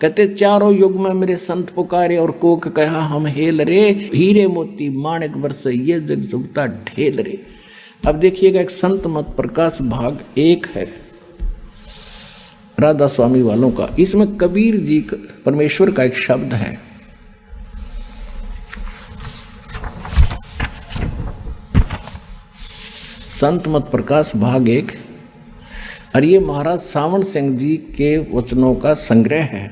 कहते चारों युग में मेरे संत पुकारे और कोक कहा हम हेल रे, हीरे मोती माणिक बरस ये जग सुगता ढेल रे। अब देखिएगा एक संत मत प्रकाश भाग 1 है राधा स्वामी वालों का। इसमें कबीर जी परमेश्वर का एक शब्द है, संत मत प्रकाश भाग 1, और ये महाराज सावण सिंह जी के वचनों का संग्रह है।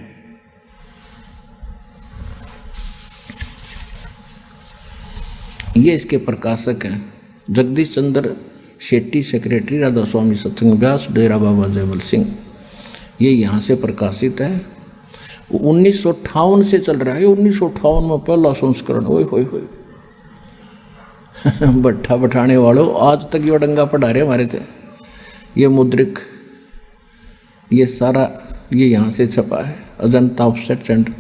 ये इसके प्रकाशक हैं जगदीश चंद्र शेट्टी, सेक्रेटरी राधा स्वामी सत्संग व्यास, डेरा बाबा जयमल सिंह। ये यहाँ से प्रकाशित है। 1958 से चल रहा है। 1958 में पहला संस्करण। ओए होए होए भट्ठा बैठाने वालों, आज तक ये डंगा पढ़ा रहे हमारे थे। ये मुद्रिक, ये सारा ये यहाँ से छपा है, Ajanta offset and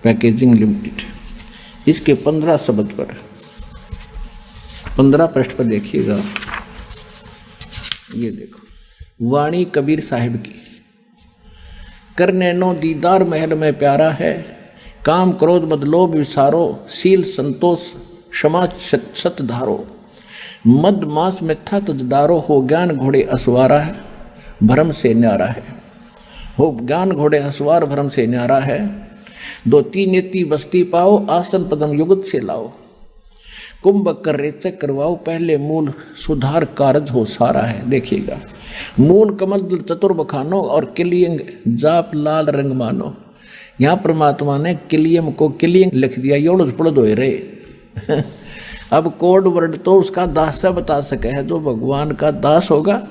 packaging limited. इसके 15 शब्द पर 15 पृष्ठ पर देखिएगा। ये देखो, वाणी कबीर साहिब की। कर नैनो दीदार महल में प्यारा है, काम क्रोध मद लोभ विसारो, शील संतोष क्षमा सत धारो, मद मास मिथ्या तुझ डारो, हो ज्ञान घोड़े असवारा है, भ्रम से न्यारा है। हो ज्ञान घोड़े असवार भ्रम से न्यारा है, दो तीन नेति बस्ती पाओ, आसन पदम युगत से लाओ, कुंभ कर रेचक करवाओ, पहले मूल सुधार कारज हो सारा है। देखिएगा, मूल कमल चतुर बखानो और किलियंग जाप लाल रंग मानो। यहाँ परमात्मा ने किलियम को किलियंग लिख दिया, योड़ पड़द हो रहे। अब कोड वर्ड तो उसका दास से बता सके है, जो भगवान का दास होगा।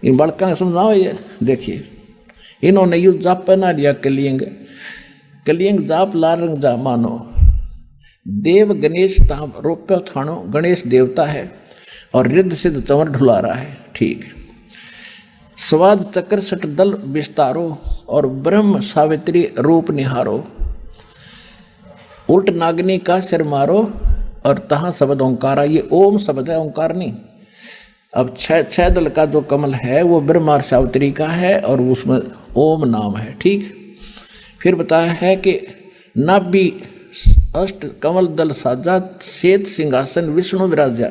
इन बड़का समझाओ। ये देखिए, इन्होंने यू जाप पहना लिया किलियंग, किलियंग जाप लाल रंग जा मानो। देव गणेश तहाँ रोप्य थानो, गणेश देवता है और रिद्ध सिद्ध चंवर ढुला रहा है। ठीक, स्वाद चक्र सट दल विस्तारो और ब्रह्म सावित्री रूप निहारो, उल्ट नागनी का सिर मारो और तहाँ शब्द ओंकारा। ये ओम शब्द है, ओंकार नहीं। अब छह दल का जो कमल है वो ब्रह्मा सावित्री का है और उसमें ओम नाम है। ठीक, फिर बताया है कि नाभि अष्ट कमल दल साजा, श्वेत सिंहासन विष्णु विराजा।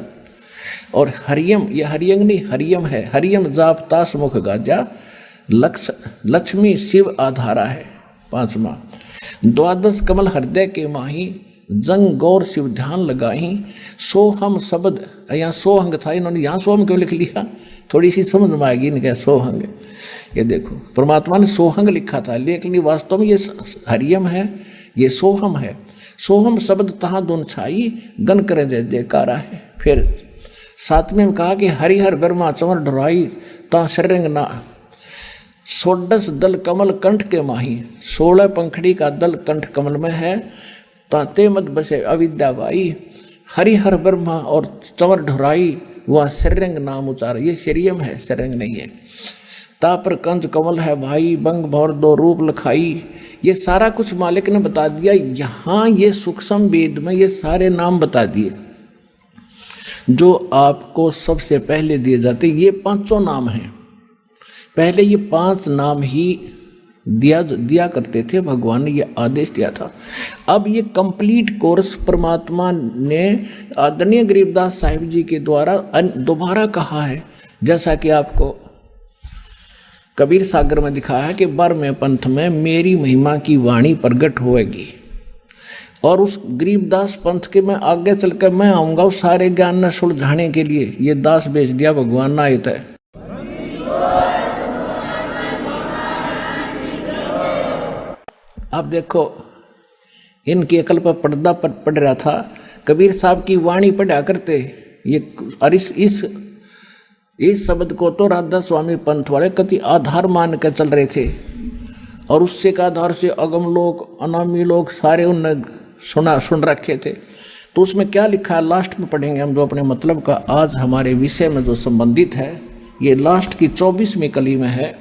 और हरियम, ये हरियंग नहीं हरियम है, हरियम जाप तास मुख गाजा, लक्ष्मी शिव आधारा है। 5वां, द्वादश कमल हृदय के माही, जंग गौर शिव ध्यान लगाही, सोहम शब्द। यहाँ सोहंग था, इन्होंने यहाँ सोहम क्यों लिख लिया, थोड़ी सी समझ में आएगी इनके सोहंग। ये देखो, परमात्मा ने सोहंग लिखा था, लेकिन वास्तव में ये हरियम है, ये सोहम है। सोहम शब्द तहाँ दोन छाई, गन करे जय जयकारा है। फिर 7वें में कहा कि हरिहर ब्रह्मा चंवर ढुराई, ता शरंग ना। 16 दल कमल कंठ के माही, 16 पंखड़ी का दल कंठ कमल में है, ताते मत बसे अविद्या बाई। हरिहर ब्रह्मा और चंवर ढुराई, वह शरंग नाम उचार। ये शरियम है, शरंग नहीं है। ता पर कंज कमल है भाई, बंग भौर दो रूप लखाई। ये सारा कुछ मालिक ने बता दिया। यहाँ ये सूक्ष्म वेद में ये सारे नाम बता दिए जो आपको सबसे पहले दिए जाते। ये 5 नाम हैं। पहले ये 5 नाम ही दिया करते थे, भगवान ने ये आदेश दिया था। अब ये कंप्लीट कोर्स परमात्मा ने आदरणीय गरीबदास साहिब जी के द्वारा दोबारा कहा है, जैसा कि आपको कबीर सागर में दिखाया है कि 12वें पंथ में मेरी महिमा की वाणी प्रगट होएगी। और उस गरीबदास पंथ के मैं आगे चलकर मैं आऊँगा उस सारे ज्ञान न सुलझाने के लिए। ये दास बेच दिया भगवान ना आयत है। अब देखो, इनकी अकल पर पर्दा पड़ रहा था। कबीर साहब की वाणी पढ़ा करते ये, और इस शब्द को तो राधा स्वामी पंथ वाले कति आधार मान कर चल रहे थे। और उससे का आधार से अगम लोग, अनामी लोग सारे उनने सुन रखे थे। तो उसमें क्या लिखा है, लास्ट में पढ़ेंगे हम, जो अपने मतलब का आज हमारे विषय में जो संबंधित है। ये लास्ट की 24वीं कली में है,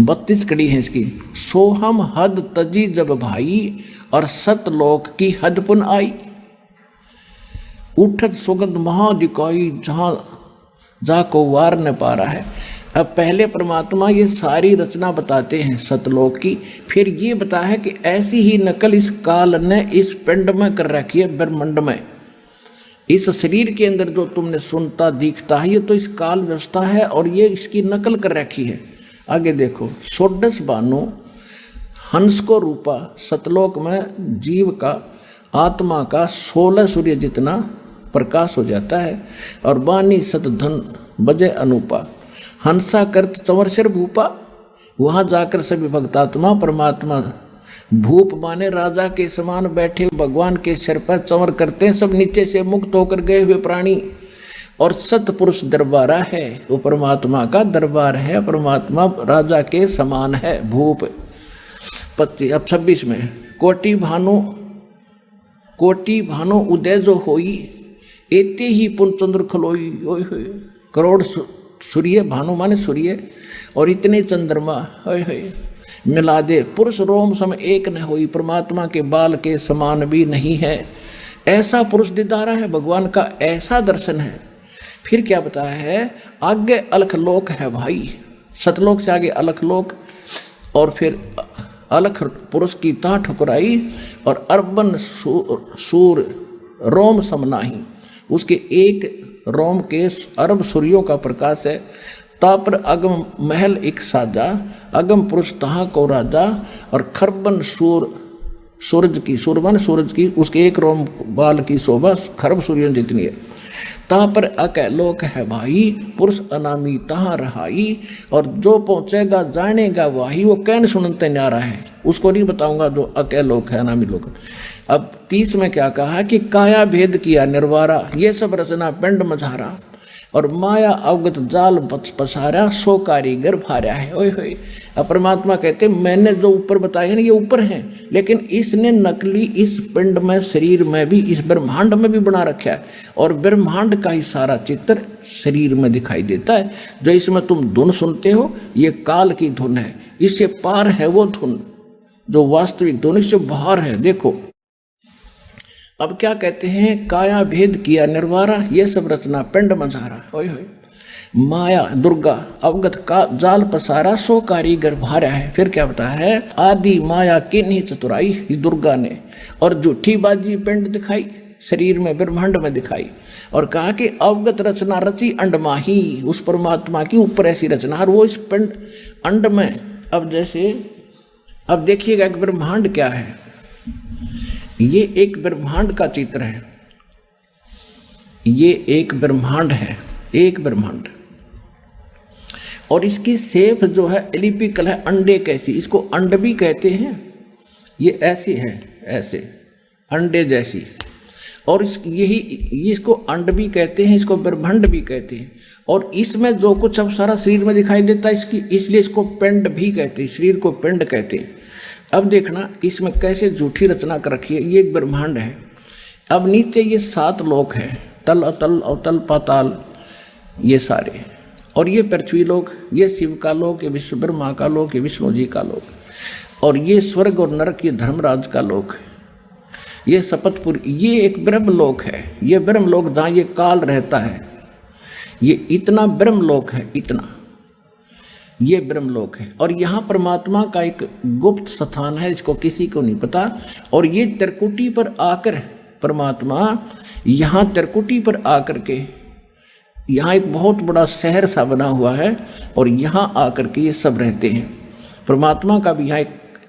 32 कड़ी है इसकी। सोहम हद तजी जब भाई, और सतलोक की हद पुन आई। उठत सुगंध महादिकाई, जहाँ जा को वार न पा रहा है। अब पहले परमात्मा ये सारी रचना बताते हैं सतलोक की, फिर ये बताया है कि ऐसी ही नकल इस काल ने इस पिंड में कर रखी है, ब्रह्मांड में। इस शरीर के अंदर जो तुमने सुनता दिखता है ये तो इस काल व्यवस्था है और ये इसकी नकल कर रखी है। आगे देखो, षोडश भानु हंस को रूपा, सतलोक में जीव का आत्मा का 16 सूर्य जितना प्रकाश हो जाता है। और बानी सतधन बजे अनुपा, हंसा करत चंवर सिर भूपा, वहाँ जाकर सभी भक्तात्मा परमात्मा भूप माने राजा के समान बैठे भगवान के सिर पर चंवर करते हैं, सब नीचे से मुक्त होकर गए हुए प्राणी। और सतपुरुष दरबारा है, वो परमात्मा का दरबार है, परमात्मा राजा के समान है भूप। 25 अब 26 में, कोटि भानु उदय जो होई, एते ही पुनचंद्र खलोई। ओए होए, करोड़ सूर्य, भानु माने सूर्य, और इतने चंद्रमा होए होए मिला दे, पुरुष रोम सम एक न होई, परमात्मा के बाल के समान भी नहीं है। ऐसा पुरुष दीदारा है भगवान का, ऐसा दर्शन है। फिर क्या बताया है, आगे अलख लोक है भाई, सतलोक से आगे अलख लोक, और फिर अलख पुरुष की ता ठुकराई, और अर्बन सूर रोम समनाही, उसके एक रोम के अरब सूर्यों का प्रकाश है। तापर अगम महल एक साजा, अगम पुरुष तहा को राजा, और खरबन सूरज की, सूरबन सूरज की, उसके एक रोम बाल की शोभा खरब सूर्य जितनी है। तहाँ पर अकैलोक है भाई, पुरुष अनामी तहाँ रहाई, और जो पहुँचेगा जानेगा वही, वो कैन सुनते न्यारा है, उसको नहीं बताऊंगा जो अकैलोक है अनामी लोक। अब 30 में क्या कहा कि काया भेद किया निर्वारा, ये सब रचना पिंड मझारा, और माया अवगत जाल पसारा, सो कारीगर भार्या है। ओए होए, अब परमात्मा कहते मैंने जो ऊपर बताया ना ये ऊपर हैं, लेकिन इसने नकली इस पिंड में, शरीर में भी, इस ब्रह्मांड में भी बना रखा है, और ब्रह्मांड का ही सारा चित्र शरीर में दिखाई देता है। जो इसमें तुम धुन सुनते हो ये काल की धुन है, इससे पार है वो धुन जो वास्तविक धुन, इससे बाहर है। देखो अब क्या कहते हैं, काया भेद किया निर्वारा, ये सब रचना पिंड मझारा। ओए होए, माया दुर्गा अवगत का जाल पसारा, सो कारीगर भार्या है। फिर क्या बताया है, आदि माया किन्हीं चतुराई, दुर्गा ने, और झूठी बाजी पिंड दिखाई, शरीर में ब्रह्मांड में दिखाई, और कहा कि अवगत रचना रची अंडमाही, उस परमात्मा की ऊपर ऐसी रचना, और वो इस पिंड अंड में। अब जैसे अब देखिएगा कि ब्रह्मांड क्या है, ये एक ब्रह्मांड का चित्र है, ये एक ब्रह्मांड है, एक ब्रह्मांड, और इसकी शेप जो है एलिपिकल है, अंडे कैसी, इसको अंड भी कहते हैं, ये ऐसी है, ऐसे अंडे जैसी, और इसको अंड भी कहते हैं, इसको ब्रह्मांड भी कहते हैं। और इसमें जो कुछ अब सारा शरीर में दिखाई देता है इसकी, इसलिए इसको पिंड भी कहते हैं, शरीर को पिंड कहते हैं। अब देखना इसमें कैसे झूठी रचना कर रखी है, ये एक ब्रह्मांड है। अब नीचे ये 7 लोक है, तल अतल अवतल पाताल, ये सारे, और ये पृथ्वी लोक, ये शिव का लोक, ये विश्व ब्रह्मा का लोक, ये विष्णु जी का लोक, और ये स्वर्ग और नरक, ये धर्मराज का लोक, ये सपतपुर, ये एक ब्रह्म लोक है। ये ब्रह्म लोक जहाँ ये काल रहता है, ये इतना ब्रह्म लोक है, इतना ये ब्रह्मलोक है। और यहाँ परमात्मा का एक गुप्त स्थान है, इसको किसी को नहीं पता। और ये त्रिकुटी पर आकर परमात्मा, यहाँ त्रिकुटी पर आकर के, यहाँ एक बहुत बड़ा शहर सा बना हुआ है, और यहाँ आकर के ये सब रहते हैं। परमात्मा का भी यहाँ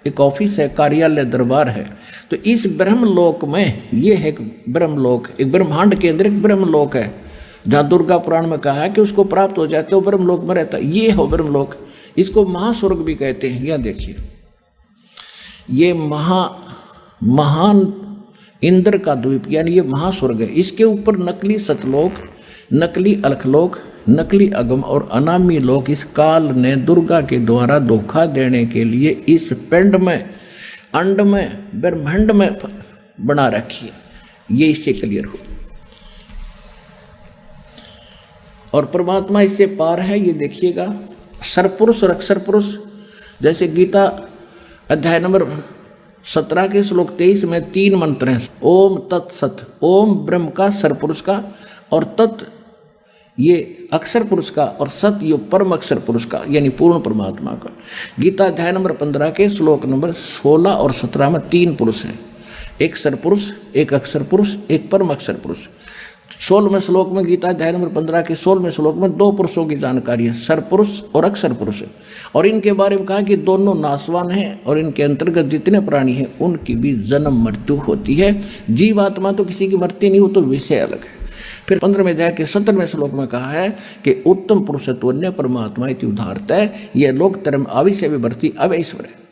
एक ऑफिस है, कार्यालय, दरबार है। तो इस ब्रह्मलोक में ये है एक ब्रह्मलोक, एक ब्रह्मांड के अंदर एक ब्रह्मलोक है, जहाँ दुर्गा पुराण में कहा है कि उसको प्राप्त हो जाते हो ब्रह्मलोक में रहता है। ये हो ब्रह्मलोक, इसको महास्वर्ग भी कहते हैं। यह देखिए, ये महान इंद्र का द्वीप, यानी ये महास्वर्ग है। इसके ऊपर नकली सतलोक, नकली अलखलोक, नकली अगम और अनामी लोक इस काल ने दुर्गा के द्वारा धोखा देने के लिए इस पिंड में, अंड में, ब्रह्मांड में बना रखी है। ये इससे क्लियर हो। और परमात्मा इससे पार है। ये देखिएगा, सरपुरुष और अक्षर पुरुष, जैसे गीता अध्याय नंबर 17 के श्लोक 23 में 3 मंत्र हैं। ओम तत्सत, ओम ब्रह्म का, सरपुरुष का, और तत् ये अक्षर पुरुष का, और सत ये परम अक्षर पुरुष का यानी पूर्ण परमात्मा का। गीता अध्याय नंबर 15 के श्लोक नंबर 16 और 17 में 3 पुरुष हैं, एक सरपुरुष, एक अक्षर पुरुष, एक परम अक्षर पुरुष। 16वें श्लोक में, गीता अध्याय नंबर 15 के 16वें श्लोक में 2 पुरुषों की जानकारी है, सरपुरुष और अक्षर पुरुष, और इनके बारे में कहा कि दोनों नाशवान हैं और इनके अंतर्गत जितने प्राणी हैं उनकी भी जन्म मृत्यु होती है। जीवात्मा तो किसी की मृत्यु नहीं, वो तो विषय अलग है। फिर 15वें अध्याय के 17वें श्लोक में कहा है कि उत्तम पुरुषत्व अन्य परमात्मा इति उदाहरत है, यह लोक धर्म आविष्य विवर्ती अवैश्वर है।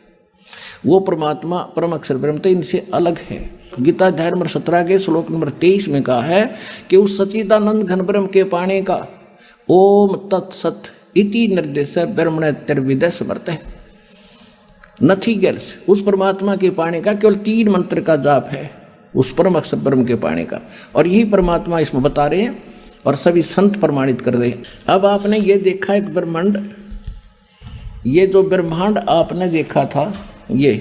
वो परमात्मा परम अक्षर ब्रह्म तो इनसे अलग है। गीता अध्याय नंबर 17 के श्लोक नंबर 23 में कहा है कि उस सच्चिदानंद घन ब्रह्म के पाने का ओम तत्सत इति निर्देश ब्रह्मण त्रिविद समर्थ है, नथिंग एल्स। उस परमात्मा के पाने का केवल 3 मंत्र का जाप है, उस परम अक्षर ब्रह्म के पाने का, और यही परमात्मा इसमें बता रहे हैं और सभी संत प्रमाणित कर रहे हैं। अब आपने ये देखा एक ब्रह्मांड, ये जो ब्रह्मांड आपने देखा था, ये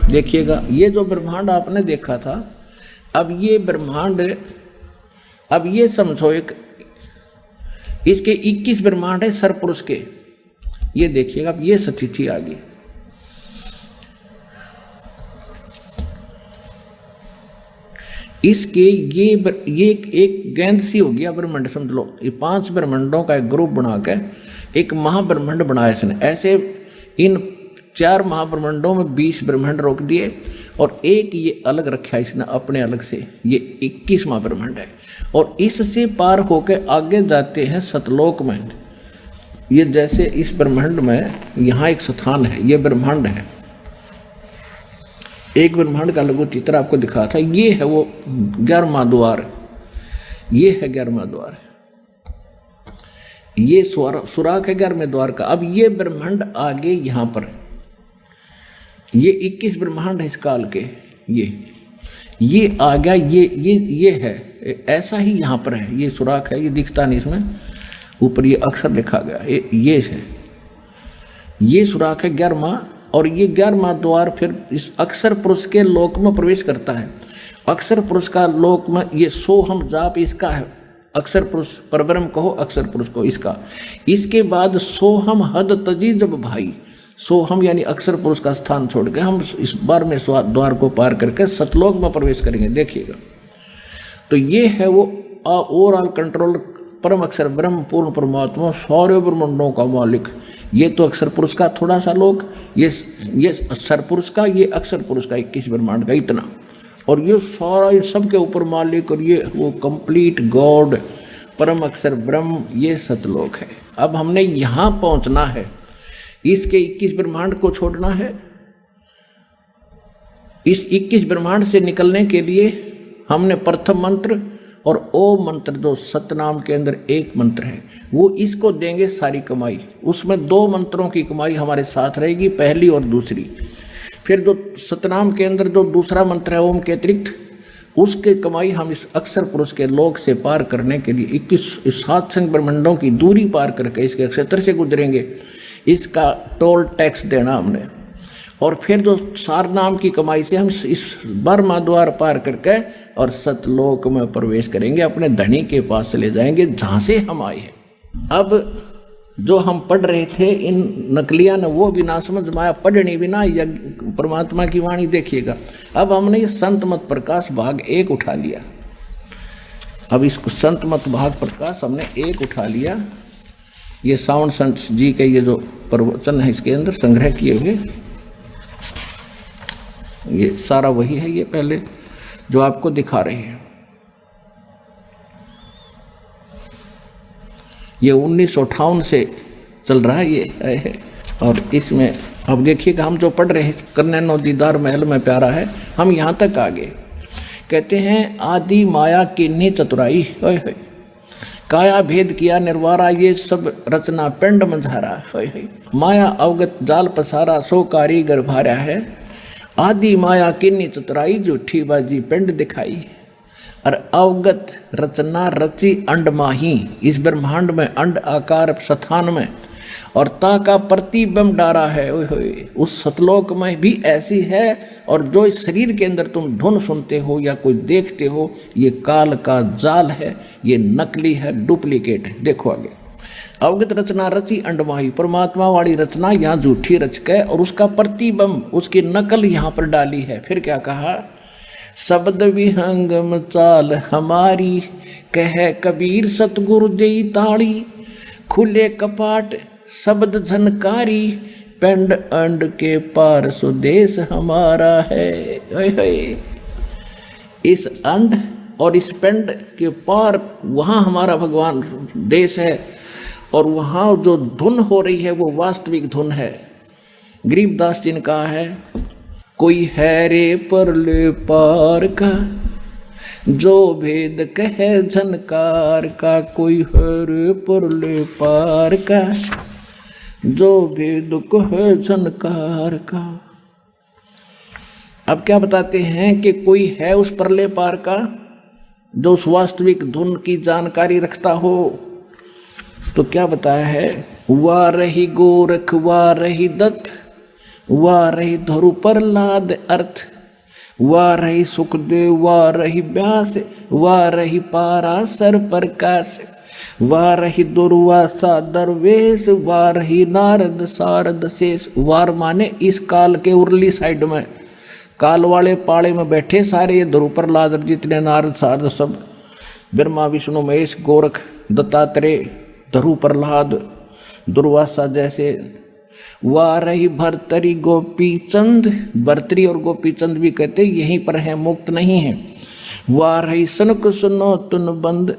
देखिएगा, ये जो ब्रह्मांड आपने देखा था, अब ये ब्रह्मांड, अब ये समझो एक, इसके 21 ब्रह्मांड है सरपुरुष के, ये देखिएगा। अब ये स्थिति आ गई, इसके ये एक गेंद सी हो गया ब्रह्मांड, समझ लो। ये 5 ब्रह्मांडों का एक ग्रुप बना के एक महाब्रह्मांड बनाया इसने। ऐसे इन 4 महाब्रह्मांडों में 20 ब्रह्मांड रोक दिए और एक ये अलग रखा इसने अपने अलग से, ये 21 महाब्रह्मांड है। और इससे पार होके आगे जाते हैं सतलोक में। ये जैसे इस ब्रह्मांड में यहाँ एक स्थान है, ये ब्रह्मांड है, एक ब्रह्मांड का लघु चित्र आपको दिखा था, ये है वो 11वां द्वार, ये है 11वां द्वार, ये सुराख है 11वें द्वार का। अब ये ब्रह्मांड आगे यहाँ पर, ये 21 ब्रह्मांड है इस काल के, ये आ गया, ये है, ऐसा ही यहाँ पर है, ये सुराख है, ये दिखता नहीं इसमें, ऊपर ये अक्षर लिखा गया, ये है, ये सुराख है 11वां, और ये 11वां द्वार फिर इस अक्षर पुरुष के लोक में प्रवेश करता है। अक्षर पुरुष का लोक में ये सोहम जाप इसका है, अक्षर पुरुष परब्रह्म कहो, अक्षर पुरुष को इसका। इसके बाद सोहम हद तजी जब भाई, सोहम यानी अक्षर पुरुष का स्थान छोड़ के हम इस 12वें द्वार को पार करके सतलोक में प्रवेश करेंगे, देखिएगा। तो ये है वो ओवरऑल कंट्रोल परम अक्षर ब्रह्म पूर्ण परमात्मा सारे ब्रह्मांडों का मालिक। ये तो अक्षर पुरुष का थोड़ा सा लोक, ये अक्षर पुरुष का, ये अक्षर पुरुष का 21 ब्रह्मांड का इतना, और ये सारा ये सब के ऊपर मालिक, और ये वो कंप्लीट गॉड परम अक्षर ब्रह्म, ये सतलोक है। अब हमने यहाँ पहुँचना है, इसके 21 ब्रह्मांड को छोड़ना है। इस 21 ब्रह्मांड से निकलने के लिए हमने प्रथम मंत्र और ओम मंत्र, जो सतनाम के अंदर एक मंत्र है, वो इसको देंगे सारी कमाई। उसमें 2 मंत्रों की कमाई हमारे साथ रहेगी, पहली और दूसरी। फिर जो सतनाम के अंदर जो दूसरा मंत्र है ओम के अतिरिक्त, उसके कमाई हम इस अक्षर पुरुष के लोक से पार करने के लिए 21 7 संग ब्रह्मांडों की दूरी पार करके इसके क्षेत्र से गुजरेंगे, इसका टोल टैक्स देना हमने। और फिर जो सार नाम की कमाई से हम इस 12वां द्वार पार करके और सतलोक में प्रवेश करेंगे, अपने धनी के पास चले जाएंगे जहाँ से हम आए हैं। अब जो हम पढ़ रहे थे इन नकलिया ने वो भी ना समझ माया, पढ़नी भी ना परमात्मा की वाणी, देखिएगा। अब हमने ये संत मत प्रकाश भाग 1 उठा लिया। अब इसको संत मत भाग प्रकाश हमने 1 उठा लिया। ये सावण संत जी के ये जो प्रवचन है इसके अंदर संग्रह किए हुए, ये सारा वही है, ये पहले जो आपको दिखा रहे हैं। ये 1958 से चल रहा है ये है। और इसमें अब देखिएगा हम जो पढ़ रहे हैं, कन्नैनो दीदार महल में प्यारा है, हम यहाँ तक आ गए। कहते हैं आदि माया किन्हीं चतुराई, काया भेद किया निर्वारा, ये सब रचना पिंड मंझारा, माया अवगत जाल पसारा, सो कारीगर भारा है। आदि माया किन्नी चतुराई, झूठी बाजी पिंड दिखाई, और अवगत रचना रची अंड माही, इस ब्रह्मांड में अंड आकार स्थान में, और ता का प्रतिबिंब डारा है। ओए होए, उस सतलोक में भी ऐसी है। और जो इस शरीर के अंदर तुम धुन सुनते हो या कोई देखते हो, ये काल का जाल है, ये नकली है, डुप्लीकेट है। देखो आगे, अवगत रचना रची अंडमाही, परमात्मा वाली रचना यहाँ झूठी रच के और उसका प्रतिबिंब, उसकी नकल यहाँ पर डाली है। फिर क्या कहा, शब्द विहंगम चाल हमारी, कह कबीर सतगुरु देई ताड़ी, खुले कपाट शब्द झनकारी, पिंड अंड के पार सुदेश हमारा है। ओए होए, इस अंड और इस पिंड के पार वहाँ हमारा भगवान देश है, और वहाँ जो धुन हो रही है वो वास्तविक धुन है। गरीबदास जी ने कहा है, कोई है रे परले पार का, जो भेद कहे झनकार का, कोई है रे परले पार का, जो भेद कहे झनकार का। अब क्या बताते हैं कि कोई है उस परले पार का जो उस वास्तविक धुन की जानकारी रखता हो। तो क्या बताया है, वाह रही गोरख, वाह रही दत्त, वाह रही धरु प्रहलाद अर्थ, वाह रही सुखदेव, वाह रही व्यास, वाह रही पाराशर प्रकाश, वाह रही दुर्वासा दरवेश, वाह रही नारद सारद शेष। वार माने इस काल के उरली साइड में, काल वाले पाड़े में बैठे सारे ये ध्रुव प्रहलाद जितने नारद सारद सब, ब्रह्मा विष्णु महेश गोरख दत्तात्रेय ध्रुव प्रहलाद दुर्वासा जैसे। वाह रही भरतरी गोपी चंद, भरतरी और गोपी चंद भी कहते यहीं पर हैं, मुक्त नहीं है। वाह रही सनक सुनो तुन बंद,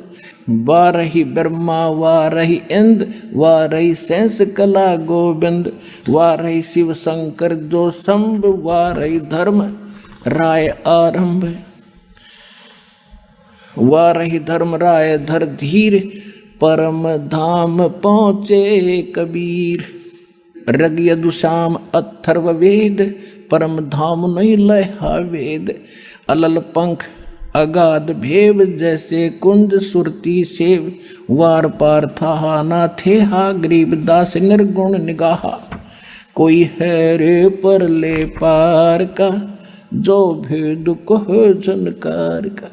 वाह रही ब्रह्मा, वाह रही इंद, वाह रही सेंस कला गोविंद, वाह रही शिव शंकर जो संभ, वाह रही धर्म राय आरंभ, वाह रही धर्म राय धर धीर, परम धाम पहुँचे कबीर। रग यदुश्याम अथर्व वेद, परम धाम नहीं लहा वेद। अलल पंख अगाध भेव, जैसे कुंज सुरती सेव, वार पार था ना थे हा, गरीबदास निर्गुण निगाहा। कोई है रे परले पार का, जो भेद को झनकार का।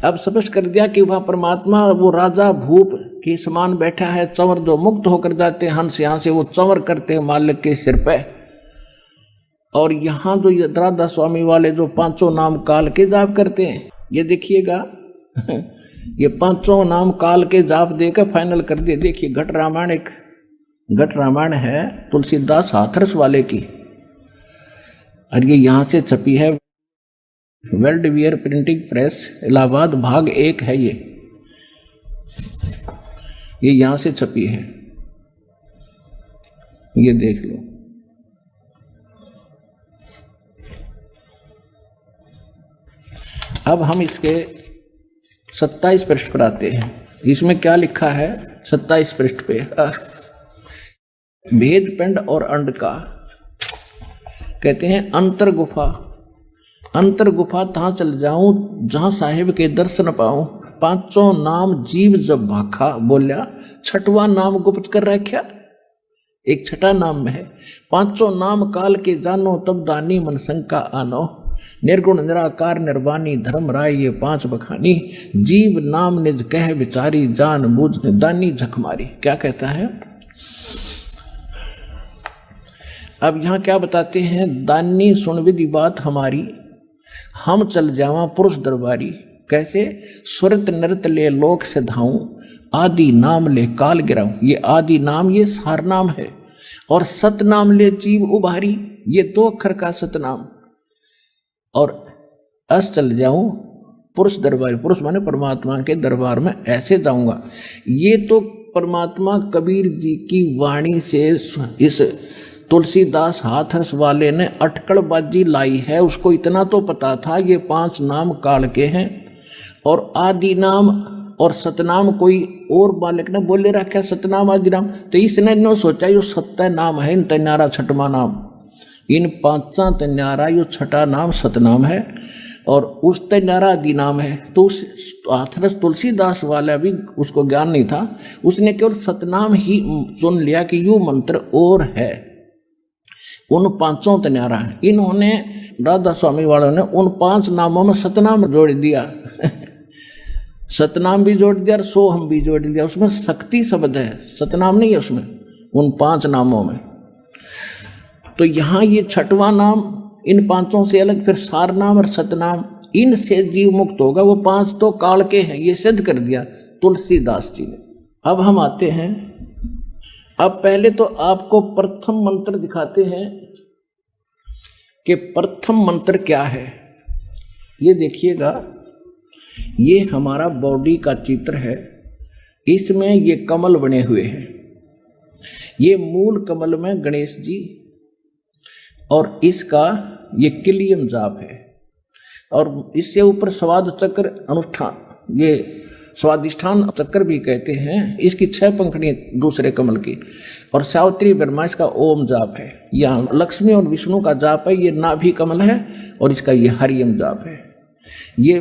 अब स्पष्ट कर दिया कि वह परमात्मा वो राजा भूप के समान बैठा है, चंवर जो मुक्त होकर जाते हैं हंस, यहाँ से वो चंवर करते हैं मालिक के सिर पे। और यहाँ जो राधा स्वामी वाले जो पांचों नाम काल के जाप करते हैं, ये देखिएगा ये पांचों नाम काल के जाप देकर फाइनल कर दिए। देखिए घट रामायण, एक घट रामायण है तुलसीदास हाथरस वाले की, और ये यहाँ से छपी है world wear printing press Allahabad, भाग 1 है ये यहां से छपी है, ये देख लो। अब हम इसके 27 पृष्ठ पर आते हैं। इसमें क्या लिखा है 27 पृष्ठ पे, भेद पिंड और अंड का कहते हैं अंतर गुफा। अंतर गुफा तहाँ चल जाऊं जहां साहिब के दर्शन पाऊं। पांचों नाम जीव जब भाखा बोलिया, छठवां नाम गुप्त कर रखा, एक छठा नाम में है। पांचों नाम काल के जानो, तब दानी मन शंका आनो। निर्गुण निराकार निर्वाणी धर्म राय, ये 5 बखानी। जीव नाम निज कह विचारी, जान बूझ दानी झकमारी। क्या कहता है अब यहाँ क्या बताते हैं, दानी सुन विधि बात हमारी, हम चल जावा पुरुष दरबारी। कैसे, सुरत नृत ले लोक से धाऊं, आदि नाम ले काल गिराऊं। ये आदि नाम ये सार नाम है, और सत नाम ले जीव उभारी, ये 2 अक्षर का सतनाम। और अस चल जाऊं पुरुष दरबारी, पुरुष माने परमात्मा के दरबार में ऐसे जाऊंगा। ये तो परमात्मा कबीर जी की वाणी से इस तुलसीदास हाथरस वाले ने अटकड़बाजी लाई है। उसको इतना तो पता था ये 5 नाम काल के हैं, और आदि नाम और सतनाम कोई और मालिक ने बोले रखा सतनाम आदि नाम। तो इसने नो सोचा यो सत्य नाम है, इन तन्यारा छठवा नाम, इन 5 तन्यारा यो छठा नाम सतनाम है। और उस न्यारा आदि नाम है। तो उस हाथरस तुलसीदास वाला भी उसको ज्ञान नहीं था, उसने केवल सतनाम ही सुन लिया कि यू मंत्र और है। उन पांचों तन्यारा इन्होंने राधा स्वामी वालों ने उन 5 नामों में सतनाम जोड़ दिया सतनाम भी जोड़ दिया और सोहम भी जोड़ दिया। उसमें शक्ति शब्द है, सतनाम नहीं है उसमें, उन 5 नामों में। तो यहाँ ये 6वां नाम इन 5 से अलग, फिर सार नाम और सतनाम, इनसे जीव मुक्त होगा। वो 5 तो काल के हैं, ये सिद्ध कर दिया तुलसीदास जी ने। अब हम आते हैं, अब पहले तो आपको प्रथम मंत्र दिखाते हैं कि प्रथम मंत्र क्या है। ये देखिएगा, ये हमारा बॉडी का चित्र है, इसमें ये कमल बने हुए हैं। ये मूल कमल में गणेश जी और इसका ये किलियम जाप है, और इससे ऊपर स्वाद चक्र अनुष्ठान, ये स्वादिष्ठान चक्र भी कहते हैं। इसकी 6 पंखुड़ी दूसरे कमल की, और सावित्री ब्रह्मा इसका ओम जाप है। यहाँ लक्ष्मी और विष्णु का जाप है, ये नाभि कमल है, और इसका ये हरियम जाप है। ये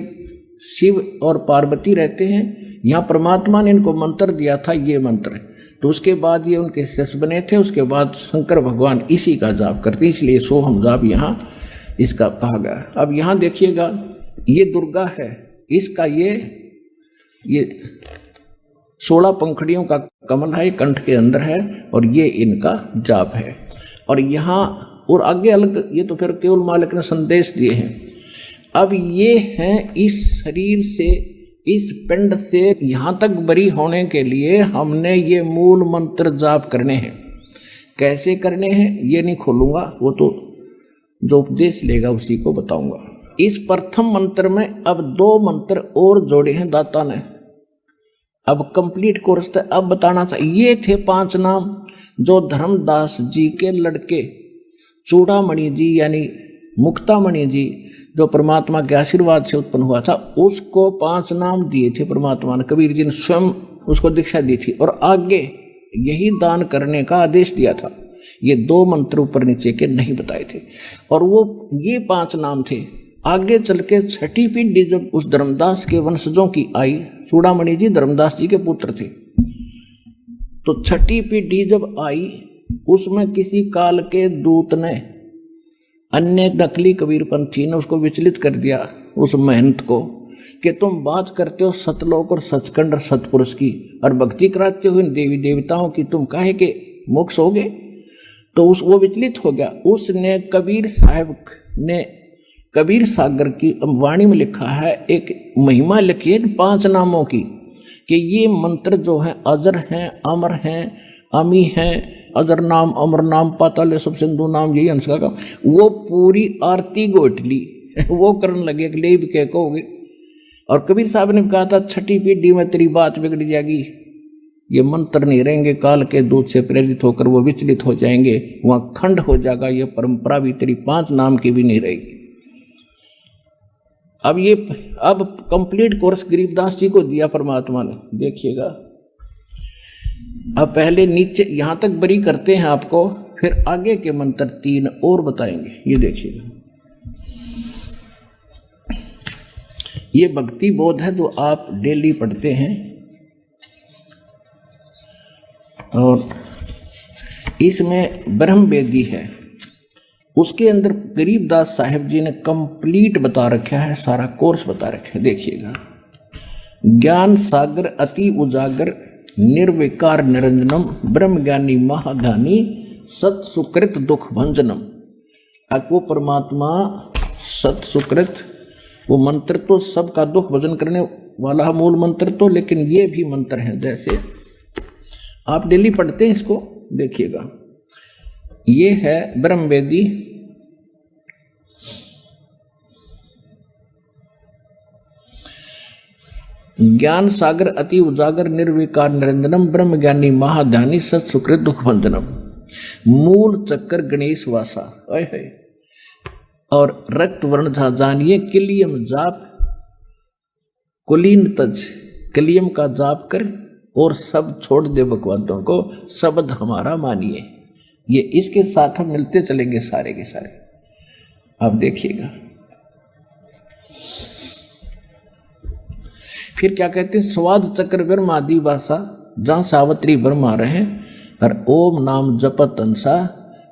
शिव और पार्वती रहते हैं। यहाँ परमात्मा ने इनको मंत्र दिया था, ये मंत्र, तो उसके बाद ये उनके शिष्य बने थे। उसके बाद शंकर भगवान इसी का जाप करते, इसलिए सोहम जाप यहाँ इसका कहा गया। अब यहाँ देखिएगा, ये दुर्गा है, इसका ये 16 पंखुड़ियों का कमल है, कंठ के अंदर है, और ये इनका जाप है। और यहाँ और आगे अलग, ये तो फिर केवल मालिक ने संदेश दिए हैं। अब ये हैं इस शरीर से, इस पिंड से यहाँ तक बरी होने के लिए हमने ये मूल मंत्र जाप करने हैं। कैसे करने हैं ये नहीं खोलूँगा, वो तो जो उपदेश लेगा उसी को बताऊंगा। इस प्रथम मंत्र में अब 2 मंत्र और जोड़े हैं दाता ने। अब कंप्लीट कोर्स था, अब बताना था। ये थे 5 नाम जो धर्मदास जी के लड़के चूड़ामणि जी यानी मुक्तामणि जी, जो परमात्मा के आशीर्वाद से उत्पन्न हुआ था, उसको 5 नाम दिए थे परमात्मा ने। कबीर जी ने स्वयं उसको दीक्षा दी थी, और आगे यही दान करने का आदेश दिया था। ये 2 मंत्र ऊपर नीचे के नहीं बताए थे, और वो ये 5 नाम थे। आगे चल के 6ठी पीढ़ी जब उस धर्मदास के वंशजों की आई, चूड़ामणि जी धर्मदास जी के पुत्र थे, तो 6ठी पीढ़ी जब आई, उसमें किसी काल के दूत ने, अन्य नकली कबीरपंथी ने उसको विचलित कर दिया, उस महंत को, कि तुम बात करते हो सतलोक और सचखंड और सतपुरुष की, और भक्ति कराते हो इन देवी देवताओं की, तुम काहे के मोक्ष होगे। तो वो विचलित हो गया। उसने कबीर साहब ने कबीर सागर की वाणी में लिखा है, एक महिमा लिखी है 5 नामों की, कि ये मंत्र जो हैं अजर हैं, अमर हैं, अमी हैं, अजर नाम, अमर नाम, पाताल सब सिंधु नाम, यही अंश का। वो पूरी आरती गोटली वो करने लगे, एक लेब के कहोगे। और कबीर साहब ने कहा था 6ठी पीढ़ी में तेरी बात बिगड़ जाएगी, ये मंत्र नहीं रहेंगे, काल के दूत से प्रेरित होकर वो विचलित हो जाएंगे, वहाँ खंड हो जाएगा, ये परंपरा भी तेरी 5 नाम की भी नहीं रहेगी। अब कंप्लीट कोर्स गरीबदास जी को दिया परमात्मा ने, देखिएगा। अब पहले नीचे यहाँ तक बरी करते हैं आपको, फिर आगे के मंत्र 3 और बताएंगे। ये देखिएगा, ये भक्ति बोध है जो आप डेली पढ़ते हैं, और इसमें ब्रह्म वेदी है, उसके अंदर गरीबदास साहिब जी ने कंप्लीट बता रखा है, सारा कोर्स बता रखा है। देखिएगा, ज्ञान सागर अति उजागर निर्विकार निरंजनम ब्रह्म ज्ञानी महाध्यानी सत सुकृत दुख भंजनम। अब वो परमात्मा सत सुकृत, वो मंत्र तो सबका दुख भजन करने वाला मूल मंत्र तो, लेकिन ये भी मंत्र हैं, जैसे आप डेली पढ़ते हैं इसको। देखिएगा, ये है ब्रह्मवेदी, ज्ञान सागर अति उजागर निर्विकार निरंजनम ब्रह्म ज्ञानी महाध्यानी सत सुकृत दुख भंजनम, मूल चक्कर गणेश वासा है, और रक्त वर्ण जानिए किलियम जाप कुलीन तज, किलियम का जाप कर और सब छोड़ दे बकवादों को, शब्द हमारा मानिए। ये इसके साथ हम मिलते चलेंगे सारे के सारे। अब देखिएगा, फिर क्या कहते हैं, स्वाद चक्र ब्रह्मादि भाषा जहाँ सावित्री ब्रह्मा रहे और ओम नाम जपत अंसा,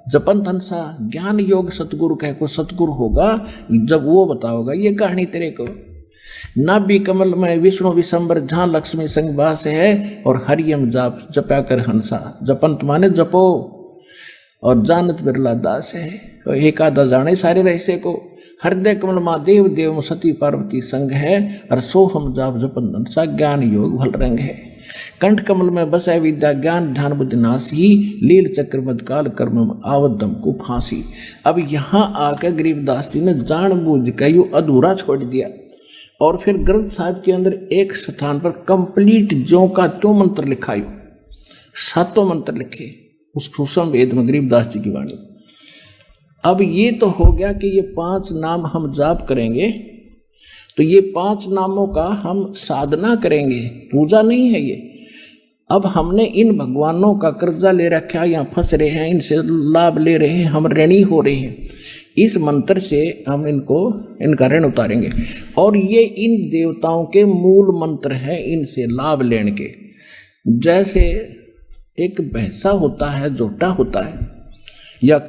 जपन तंसा ज्ञान योग सतगुरु कह को सतगुरु होगा जब वो बताओगा ये कहानी तेरे को। नाभि कमल में विष्णु विशंबर जहाँ लक्ष्मी संग वास है और हरियम जाप जपा कर हंसा, जपंत माने जपो और जानत बिरला दास है। तो एक आधा जाने सारे रहस्य को, हृदय कमल महादेव देव सती पार्वती संग है और सोहम जाप जपन हंसा ज्ञान योग भल रंग है। कंठ कमल में बसै विद्या ज्ञान ध्यान बुद्धि नासी, लील चक्र मदकाल कर्म आवदम को फांसी। अब यहाँ आकर गरीबदास जी ने जानबूझ कर यू अधूरा छोड़ दिया और फिर ग्रंथ साहिब के अंदर एक स्थान पर कंप्लीट ज्यों का त्यों मंत्र लिखा यू, 7 मंत्र लिखे उस सूक्ष्म वेद में गरीबदास जी की वाणी। अब ये तो हो गया कि ये 5 नाम हम जाप करेंगे, तो ये 5 नामों का हम साधना करेंगे, पूजा नहीं है ये। अब हमने इन भगवानों का कर्जा ले रखा है, यहाँ फंस रहे हैं, इनसे लाभ ले रहे हैं, हम ऋणी हो रहे हैं। इस मंत्र से हम इनका ऋण उतारेंगे और ये इन देवताओं के मूल मंत्र हैं, इनसे लाभ लेने के। जैसे एक भैंसा होता है, जोटा होता है, या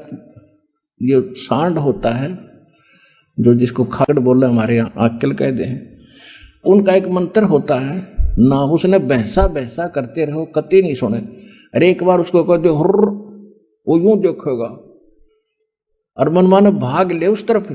ये सांड होता है जो जिसको खागड़ बोल रहे हमारे यहाँ आक्कल कहते हैं, उनका एक मंत्र होता है ना, उसने भैंसा भैंसा करते रहो कते नहीं सुने। अरे एक बार उसको कह दो हुर्र, वो यूं देखेगा और मनमाने भाग ले उस तरफ,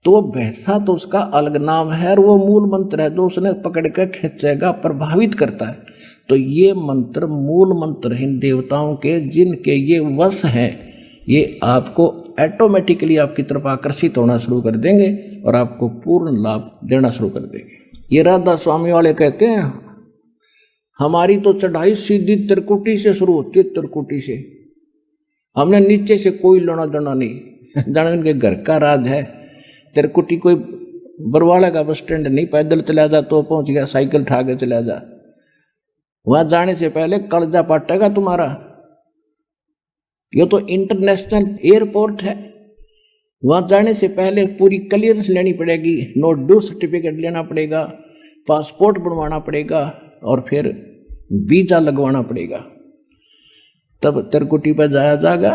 तो वो भैंसा तो उसका अलग नाम है और वो मूल मंत्र है जो उसने पकड़ कर खींचेगा, प्रभावित करता है। तो ये मंत्र मूल मंत्र हैं देवताओं के, जिनके ये वश हैं, ये आपको ऑटोमेटिकली आपकी तरफ आकर्षित होना शुरू कर देंगे और आपको पूर्ण लाभ देना शुरू कर देंगे। ये राधा स्वामी वाले कहते हैं हमारी तो चढ़ाई सीधी त्रिकुटी से शुरू होती है, त्रिकुटी से, हमने नीचे से कोई लेना देना नहीं। जाने इनके घर का राज है। त्रिकुटी कोई बरवाड़ा का बस स्टैंड नहीं, पैदल चला जा तो पहुंच गया, साइकिल उठा के चला जा, वहां जाने से पहले कलजा पाटेगा तुम्हारा। ये तो इंटरनेशनल एयरपोर्ट है, वहां जाने से पहले पूरी क्लियरेंस लेनी पड़ेगी, नो ड्यू सर्टिफिकेट लेना पड़ेगा, पासपोर्ट बनवाना पड़ेगा और फिर वीजा लगवाना पड़ेगा, तब त्रिकुटी पर जाया जाएगा।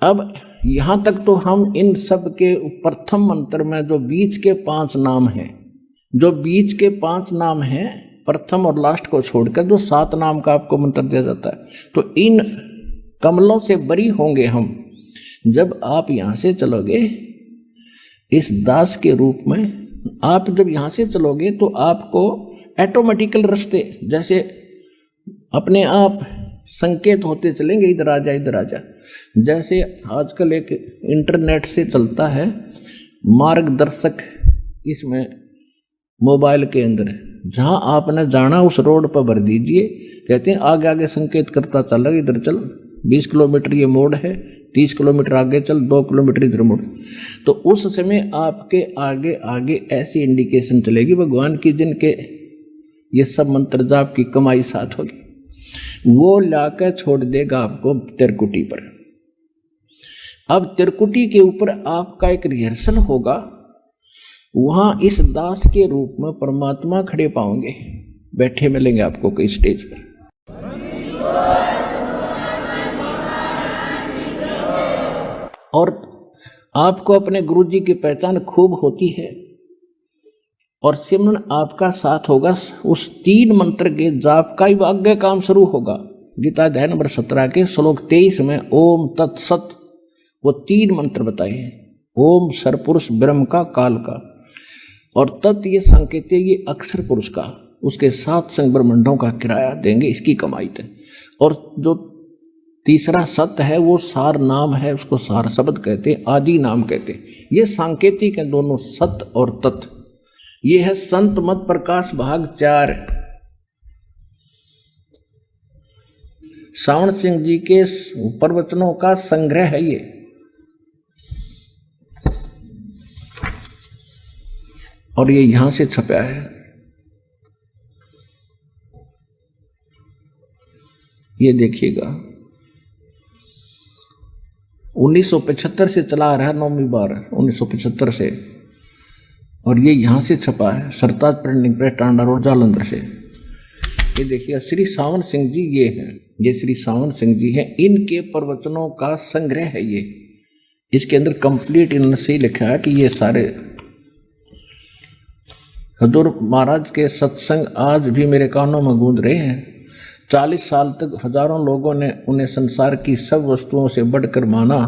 अब यहां तक तो हम इन सब के प्रथम मंत्र में जो बीच के 5 नाम हैं, जो बीच के 5 नाम हैं, प्रथम और लास्ट को छोड़कर जो 7 नाम का आपको मंत्र दिया जाता है, तो इन कमलों से बरी होंगे हम। जब आप यहाँ से चलोगे इस दास के रूप में, आप जब यहाँ से चलोगे तो आपको ऑटोमेटिकल रास्ते जैसे अपने आप संकेत होते चलेंगे, इधर आ जा इधर आ जा। जैसे आजकल एक इंटरनेट से चलता है मार्गदर्शक, इसमें मोबाइल के अंदर जहाँ आपने जाना उस रोड पर भर दीजिए, कहते हैं आगे आगे संकेत करता चल, इधर चल 20 किलोमीटर ये मोड़ है, 30 किलोमीटर आगे चल, 2 किलोमीटर इधर मुड़। तो उस समय आपके आगे आगे ऐसी इंडिकेशन चलेगी भगवान की, जिनके ये सब मंत्र जाप की कमाई साथ होगी, वो लाकर छोड़ देगा आपको त्रिकुटी पर। अब त्रिकुटी के ऊपर आपका एक रिहर्सल होगा, वहां इस दास के रूप में परमात्मा खड़े पाओगे, बैठे मिलेंगे आपको कई स्टेज पर। और आपको अपने गुरुजी की पहचान खूब होती है और सिमरन आपका साथ होगा। उस 3 मंत्र के जाप का ही आगे काम शुरू होगा। गीता अध्याय नंबर 17 के श्लोक 23 में ओम तत्सत वो 3 मंत्र बताए हैं। ओम सरपुरुष ब्रह्म का, काल का, और तत् ये संकेत है ये अक्षर पुरुष का, उसके 7 संग ब्रह्मंडों का किराया देंगे, इसकी कमाई थे। और जो तीसरा सत्य है वो सार नाम है, उसको सार शब्द कहते हैं, आदि नाम कहते हैं। ये सांकेतिक है दोनों, सत्य और तत्। ये है संत मत प्रकाश भाग 4, श्रावण सिंह जी के प्रवचनों का संग्रह है ये। और ये यहां से छपा है। ये देखिएगा 1975 से चला आ रहा है, 9वीं बार 1975 से, और ये यहाँ से छपा है Sartaj printing press Tanda road Jalandhar से। ये देखिए श्री सावन सिंह जी ये हैं, ये श्री सावन सिंह जी हैं, इनके प्रवचनों का संग्रह है ये। इसके अंदर कंप्लीट इन्होंने से लिखा है कि ये सारे हजूर महाराज के सत्संग आज भी मेरे कानों में गूंज रहे हैं। 40 साल तक हजारों लोगों ने उन्हें संसार की सब वस्तुओं से बढ़कर माना।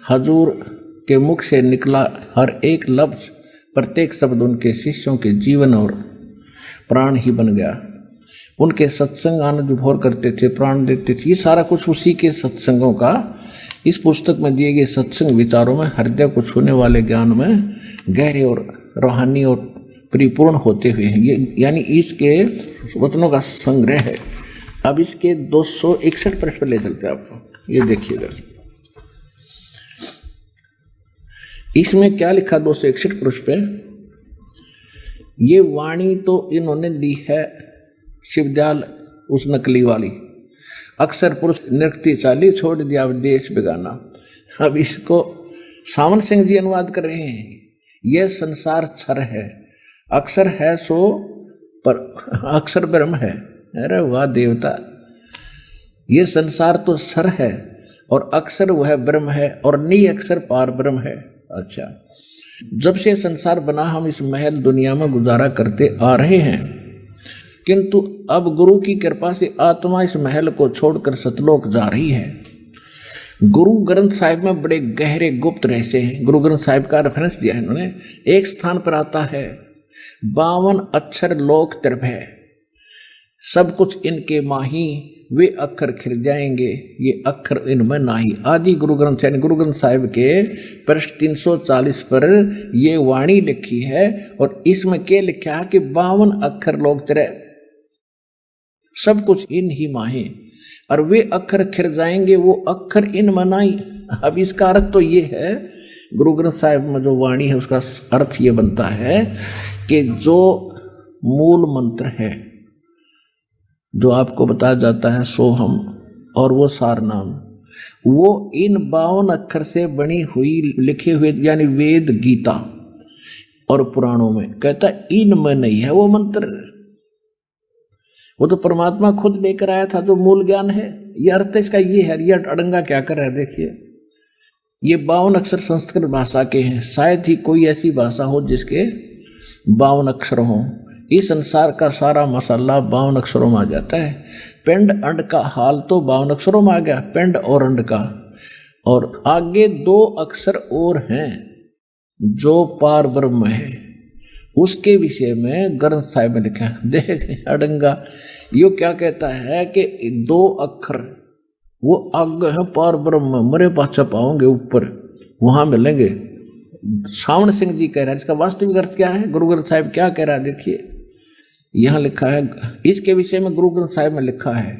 हजूर के मुख से निकला हर एक लफ्ज, प्रत्येक शब्द उनके शिष्यों के जीवन और प्राण ही बन गया। उनके सत्संग आनंद विभोर करते थे, प्राण देते थे। ये सारा कुछ उसी के सत्संगों का इस पुस्तक में दिए गए सत्संग विचारों में हृदय को छूने वाले ज्ञान में गहरे और रूहानी और परिपूर्ण होते हुए हैं। ये यानी इसके वचनों का संग्रह है। अब इसके 261 पृष्ठ पर ले चलते हैं आपको, ये देखिएगा इसमें क्या लिखा। 261 पृष्ठ पे ये वाणी तो इन्होंने दी है शिवदयाल उस नकली वाली, अक्सर पुरुष निरक्ति चाली छोड़ दिया देश बेगाना। अब इसको सावन सिंह जी अनुवाद कर रहे हैं। यह संसार क्षर है, अक्सर है सो पर अक्सर ब्रह्म है। अरे वाह देवता, ये संसार तो क्षर है और अक्सर वह ब्रह्म है और नी अक्सर पार ब्रह्म है। अच्छा, जब से संसार बना हम इस महल दुनिया में गुजारा करते आ रहे हैं, किंतु अब गुरु की कृपा से आत्मा इस महल को छोड़कर सतलोक जा रही है। गुरु ग्रंथ साहिब में बड़े गहरे गुप्त रहस्य हैं। गुरु ग्रंथ साहिब का रेफरेंस दिया है इन्होंने। एक स्थान पर आता है 52 अक्षर लोक त्रिभ है, सब कुछ इनके माही, वे अक्षर खिर जाएंगे, ये अक्षर इनमें नाही। आदि गुरु ग्रंथ यानी गुरु ग्रंथ साहिब के पृष्ठ 340 पर ये वाणी लिखी है और इसमें क्या लिखा है कि 52 अक्षर लोक त्रिभ, सब कुछ इन ही माही और वे अक्षर खिर जाएंगे, वो अक्षर इन मनाई। अब इसका अर्थ तो ये है, गुरु ग्रंथ साहिब में जो वाणी है उसका अर्थ ये बनता है कि जो मूल मंत्र है जो आपको बताया जाता है सोहम और वो सार नाम, वो इन 52 अक्षर से बनी हुई लिखे हुए यानी वेद गीता और पुराणों में कहता इनमें नहीं है वो मंत्र। वो तो परमात्मा खुद लेकर आया था जो मूल ज्ञान है। ये अर्थ इसका ये है। ये अड़ंगा क्या कर रहा है देखिए, ये 52 अक्षर संस्कृत भाषा के हैं। शायद ही कोई ऐसी भाषा हो जिसके 52 अक्षर हों। इस संसार का सारा मसाला 52 अक्षरों में आ जाता है। पिंड अंड का हाल तो 52 अक्षरों में आ गया, पिंड और अंड का। और आगे 2 अक्षर और हैं जो पार ब्रह्म है, उसके विषय में ग्रंथ साहिब में लिखा है। देख अडंगा यो क्या कहता है कि 2 अक्षर वो आगे हैं पार ब्रह्म, मरे पाछा पाओगे ऊपर, वहां मिलेंगे। सावन सिंह जी कह रहा है। इसका वास्तविक अर्थ क्या है, गुरु ग्रंथ साहिब क्या कह रहा है देखिए, यहाँ लिखा है इसके विषय में गुरु ग्रंथ साहिब में लिखा है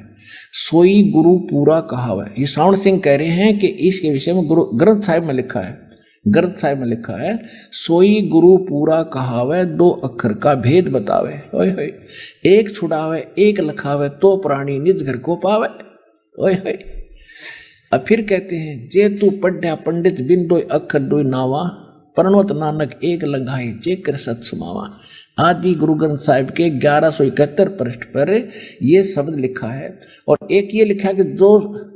सोई गुरु पूरा कहावै। ये सावन सिंह कह रहे हैं कि इसके विषय में गुरु ग्रंथ साहिब में लिखा है, ग्रंथ साहिब में लिखा है सोई गुरु पूरा कहावे, 2 अक्षर का भेद बतावे। ओए होए, एक छुड़ावे एक लखावे, तो प्राणी निज घर को पावे। ओए होए। अब फिर कहते हैं जे तू पढ़ा पंडित बिन 2 अक्षर 2 नावा, प्रणवत नानक एक लंघाई जेकर सत समावा। आदि गुरु ग्रंथ साहिब के 1171 पृष्ठ पर ये शब्द लिखा है। और एक ये लिखा है कि जो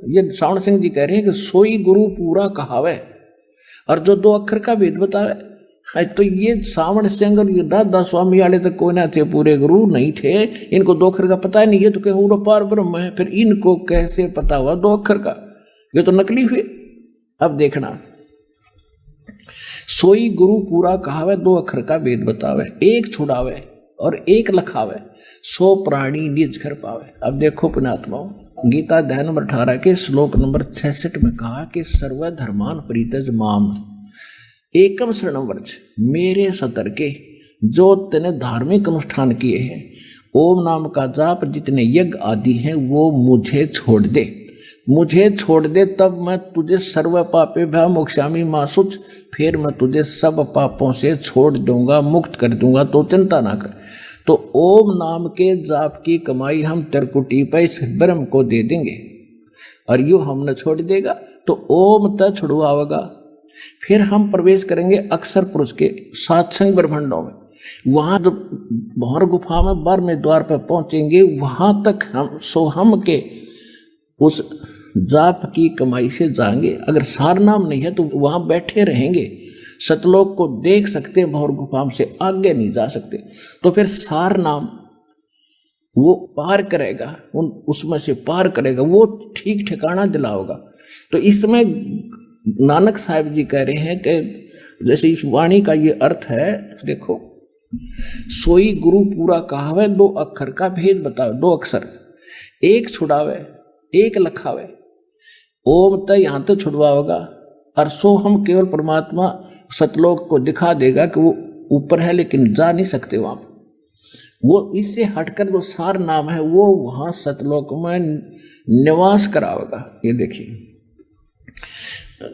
ये सावन सिंह जी कह रहे हैं कि सोई गुरु पूरा कहावे और जो 2 अक्षर का भेद बतावे। तो ये सावन सिंह और राधा स्वामी वाले तो कोई ना थे, पूरे गुरु नहीं थे, इनको 2 अक्षर का पता ही नहीं है। तो कह पार ब्रह्म है, फिर इनको कैसे पता हुआ 2 अक्षर का? ये तो नकली हुए। अब देखना, सोई गुरु पूरा कहावे, 2 अक्षर का भेद बतावे, एक छुड़ावे और एक लखावे, 100 प्राणी निज घर पावे। अब देखो पुण्यात्माओं, गीता अध्याय नंबर 18 के श्लोक नंबर 66 में कहा कि सर्वधर्मान परित्यज माम एकम शरणम व्रज, मेरे सतर्के जो तेने धार्मिक अनुष्ठान किए हैं, ओम नाम का जाप जितने यज्ञ आदि हैं वो मुझे छोड़ दे, मुझे छोड़ दे, तब मैं तुझे सर्व पापे भय मोक्षामि मां शुच, फिर मैं तुझे सब पापों से छोड़ दूंगा, मुक्त कर दूंगा, तो चिंता ना कर। तो ओम नाम के जाप की कमाई हम त्रिकुटी पे इस ब्रह्म को दे देंगे और यू हमने छोड़ देगा। तो ओम त छुड़वाएगा, फिर हम प्रवेश करेंगे अक्षर पुरुष के सात्संग ब्रह्मांडों में। वहां जब भंवर गुफा में 12वें द्वार पर पहुंचेंगे, वहां तक हम सोहम के उस जाप की कमाई से जाएंगे। अगर सार नाम नहीं है तो वहां बैठे रहेंगे, सतलोक को देख सकते हैं, भंवर गुफा से आगे नहीं जा सकते। तो फिर सार नाम वो पार करेगा, उसमें से पार करेगा, वो ठीक ठिकाना दिलाओगा। तो इसमें नानक साहब जी कह रहे हैं कि जैसे इस वाणी का ये अर्थ है, देखो, सोई गुरु पूरा कहावे, 2 अक्षर का भेद बतावे। 2 अक्षर, एक छुड़ावे एक लखावे। ओम तो यहां तो छुड़वाएगा, और सो हम केवल परमात्मा सतलोक को दिखा देगा कि वो ऊपर है, लेकिन जा नहीं सकते वहां पर। वो इससे हटकर जो सार नाम है वो वहां सतलोक में निवास करावेगा। ये देखिए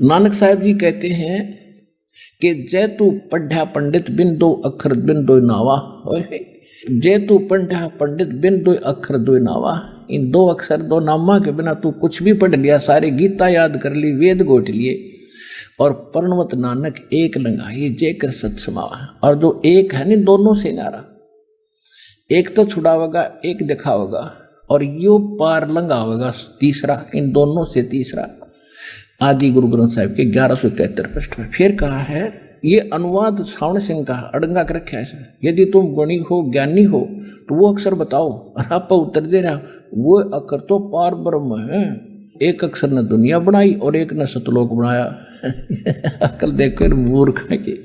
नानक साहब जी कहते हैं कि जय तू पढ़ा पंडित बिन 2 अक्षर बिन 2 नावा। जय तू पढ़ा पंडित बिन 2 अक्षर 2 नावा। इन 2 अक्षर 2 नामा के बिना तू कुछ भी पढ़ लिया, सारे गीता याद कर ली, वेद गोट लिए, और पर्णवत नानक एक लंगाई जय कर सत समावा। और जो एक है नहीं, दोनों से नारा, एक तो छुड़ावेगा एक दिखावेगा, और यो पार लंगावेगा तीसरा, इन दोनों से तीसरा। आदि गुरु ग्रंथ साहिब के 1171 पृष्ठ में फिर कहा है, ये अनुवाद श्रावण सिंह का अड़ंगा कर रखा है। यदि तुम गुणी हो, ज्ञानी हो, तो वो अक्षर बताओ। और आप उत्तर दे रहा, वो अक्षर तो पार ब्रह्म है। एक अक्षर ने दुनिया बनाई और एक ने सतलोक बनाया। अकल देखो मूर्ख है कि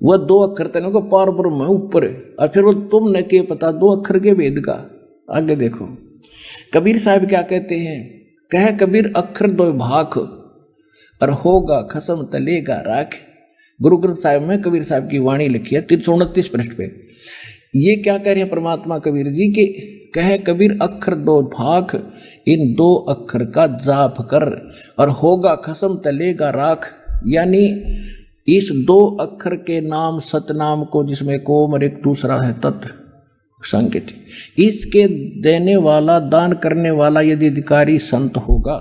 वह 2 अक्षर तेनों को पार ब्रह्म है ऊपर है, और फिर वो तुमने के पता 2 अक्षर के वेद का। आगे देखो कबीर साहब क्या कहते हैं, कह कबीर अक्षर 2 भाख, और होगा खसम तलेगा राख। गुरु ग्रंथ साहिब में कबीर साहब की वाणी लिखी है 329 पृष्ठ पे। ये क्या कह रहे हैं परमात्मा कबीर जी के, कह कबीर अक्षर 2 भाख, इन 2 अक्षर का जाप कर, और होगा खसम तलेगा राख। यानी इस 2 अक्षर के नाम सतनाम को, जिसमें कोम और एक दूसरा है तत् संकेत, इसके देने वाला, दान करने वाला यदि अधिकारी संत होगा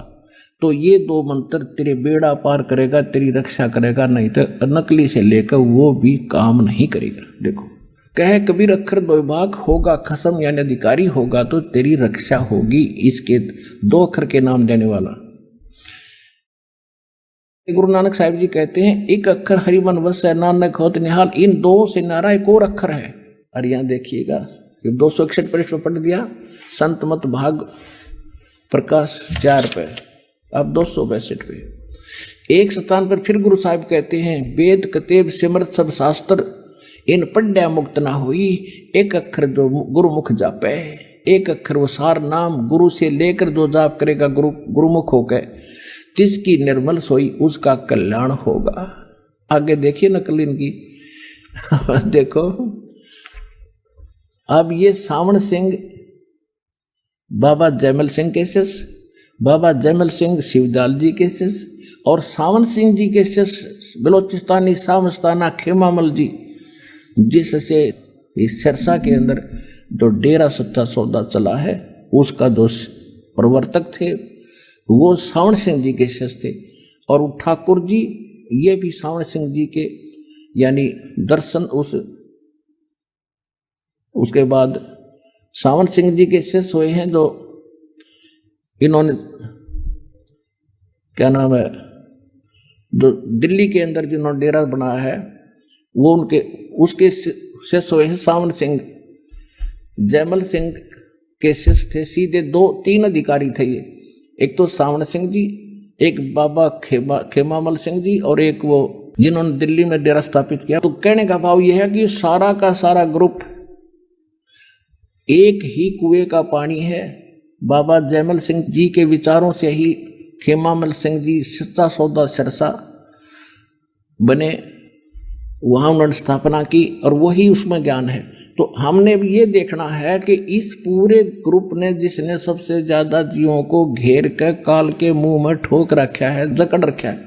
तो ये 2 मंत्र तेरे बेड़ा पार करेगा, तेरी रक्षा करेगा। नहीं तो नकली से लेकर वो भी काम नहीं करेगा। देखो कहे कबीर अक्षर 2 भाग, होगा खसम यानी अधिकारी होगा तो तेरी रक्षा होगी, इसके 2 अक्षर के नाम देने वाला। गुरु नानक साहिब जी कहते हैं, एक अक्षर हरिमन वस है, नानक होत निहाल। इन 2 से नारा एक और अक्षर है। और यहां देखिएगा 261 पृष्ठ पर पढ़ दिया, संत मत भाग प्रकाश 4 पे, अब 262 पे। एक स्थान पर फिर गुरु साहिब कहते हैं, वेद कतेब सिमरत सब शास्त्र, इन पढ़्या मुक्त ना हुई, एक अक्षर जो गुरुमुख जापे। एक अक्षर वो सार नाम गुरु से लेकर जो जाप करेगा गुरुमुख होकर, तिसकी निर्मल सोई, उसका कल्याण होगा। आगे देखिए नकल इनकी। देखो अब ये सावण सिंह बाबा जयमल सिंह के शिष्य, बाबा जयमल सिंह शिवदाल जी के शिष्य, और सावन सिंह जी के शिष्य बलोचिस्तानी सामस्ताना खेमामल जी, जिससे इस सिरसा के अंदर जो डेरा सच्चा सौदा चला है उसका जो प्रवर्तक थे वो सावन सिंह जी के शिष्य थे। और ठाकुर जी ये भी सावन सिंह जी के यानी दर्शन, उसके बाद सावन सिंह जी के शिष्य हुए हैं, जो इन्होंने क्या नाम है, जो दिल्ली के अंदर जिन्होंने डेरा बनाया है वो उसके शिष्य हुए हैं सावन सिंह। जयमल सिंह के शिष्य थे सीधे 2-3 अधिकारी थे ये, एक तो सावन सिंह जी, एक बाबा खेमामल सिंह जी, और एक वो जिन्होंने दिल्ली में डेरा स्थापित किया। तो कहने का भाव यह है कि सारा का सारा ग्रुप एक ही कुएं का पानी है। बाबा जयमल सिंह जी के विचारों से ही खेमामल सिंह जी सच्चा सौदा सिरसा बने, वहां उन्होंने स्थापना की और वही उसमें ज्ञान है। तो हमने भी ये देखना है कि इस पूरे ग्रुप ने जिसने सबसे ज्यादा जीवों को घेर कर काल के मुंह में ठोक रखा है, जकड़ रखा है,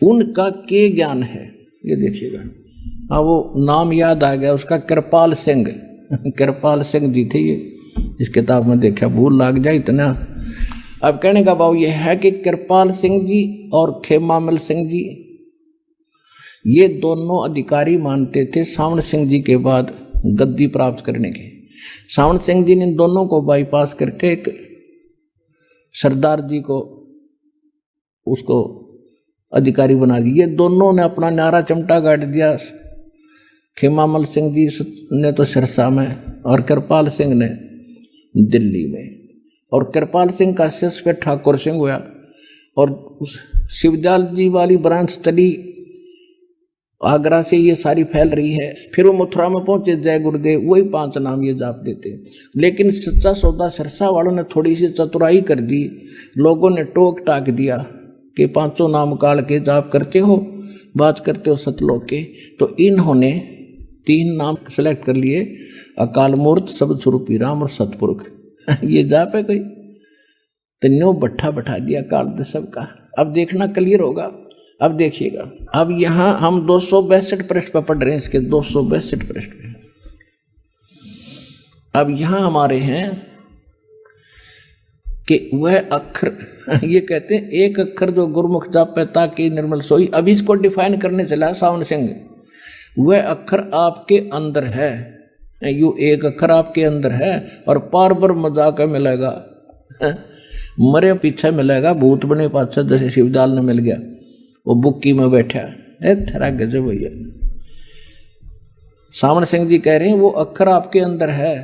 उनका के ज्ञान है ये देखिएगा। हाँ वो नाम याद आ गया उसका, कृपाल सिंह। कृपाल सिंह जी थे ये, इस किताब में देखा, भूल लग जाए इतना अब कहने का भाव यह है कि कृपाल सिंह जी और खेमामल सिंह जी ये दोनों अधिकारी मानते थे सावण सिंह जी के बाद गद्दी प्राप्त करने के। सावण सिंह जी ने इन दोनों को बाईपास करके एक सरदार जी को उसको अधिकारी बना दिया। ये दोनों ने अपना नारा चमटा गाड़ दिया। खेमामल सिंह जी ने तो सिरसा में और कृपाल सिंह ने दिल्ली में, और कृपाल सिंह का शिष्य फिर ठाकुर सिंह हुआ। और उस शिवदयाल जी वाली ब्रांच चली आगरा से, ये सारी फैल रही है। फिर वो मथुरा में पहुंचे, जय गुरुदेव, वही 5 नाम ये जाप देते। लेकिन सच्चा सौदा सिरसा वालों ने थोड़ी सी चतुराई कर दी। लोगों ने टोक टाक दिया कि 5 नाम काल के जाप करते हो, बात करते हो सतलोक के। तो इन्होंने 3 नाम सेलेक्ट कर लिए, अकाल मूर्त, शब्द स्वरूपी राम और सतपुरुष। ये जाप है कोई? तो न्यो भट्ठा बैठा दिया काल दे सबका। अब देखना क्लियर होगा। अब देखिएगा, अब यहां हम 262 पृष्ठ पर पढ़ रहे हैं, इसके 262 पृष्ठ पे। अब यहां हमारे हैं कि वह अक्षर, ये कहते हैं एक अक्षर जो गुरुमुख जापे ताकि निर्मल सोई। अब इसको डिफाइन करने चला सावन सिंह। वह अक्षर आपके अंदर है, यू एक अक्षर आपके अंदर है और पार पर मजाक मिलेगा, मरे पीछे मिलेगा, भूत बने पाछा, जैसे शिवदाल ने मिल गया वो बुक्की में बैठा है। थरा गजब भैया। सावन सिंह जी कह रहे हैं वो अक्षर आपके अंदर है,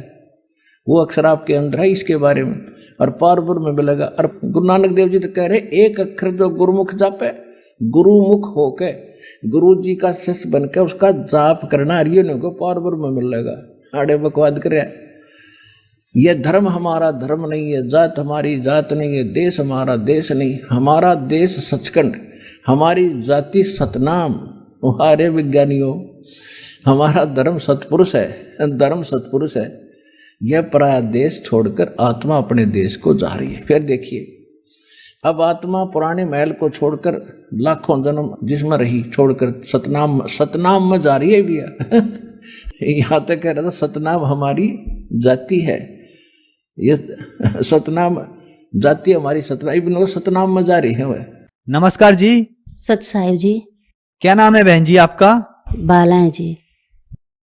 वो अक्षर आपके अंदर है, इसके बारे में। और पारपुर में मिलेगा। और गुरु नानक देव जी तो कह रहे एक अक्षर जो गुरुमुख जाप है, गुरुमुख होके गुरु जी का शिष्य बनकर उसका जाप करना, हरियों को पारपुर में मिलेगा। आड़े बकवाद कर रहा है। यह धर्म हमारा धर्म नहीं है, जात हमारी जात नहीं है, देश हमारा देश नहीं, हमारा देश सचखंड, हमारी जाति सतनाम। हमारे विज्ञानियों, हमारा धर्म सतपुरुष है, धर्म सतपुरुष है। यह पराया देश छोड़कर आत्मा अपने देश को जा रही है। फिर देखिए, अब आत्मा पुराने महल को छोड़कर लाखों जन्म जिसमें रही छोड़कर सतनाम में जा रही है भैया। यहाँ तक कह रहा था सतनाम हमारी जाति है, ये सतनाम जाति हमारी सतनाम में जा रही है। वह नमस्कार जी। सत साहिब जी। क्या नाम है बहन जी आपका? बाला है जी।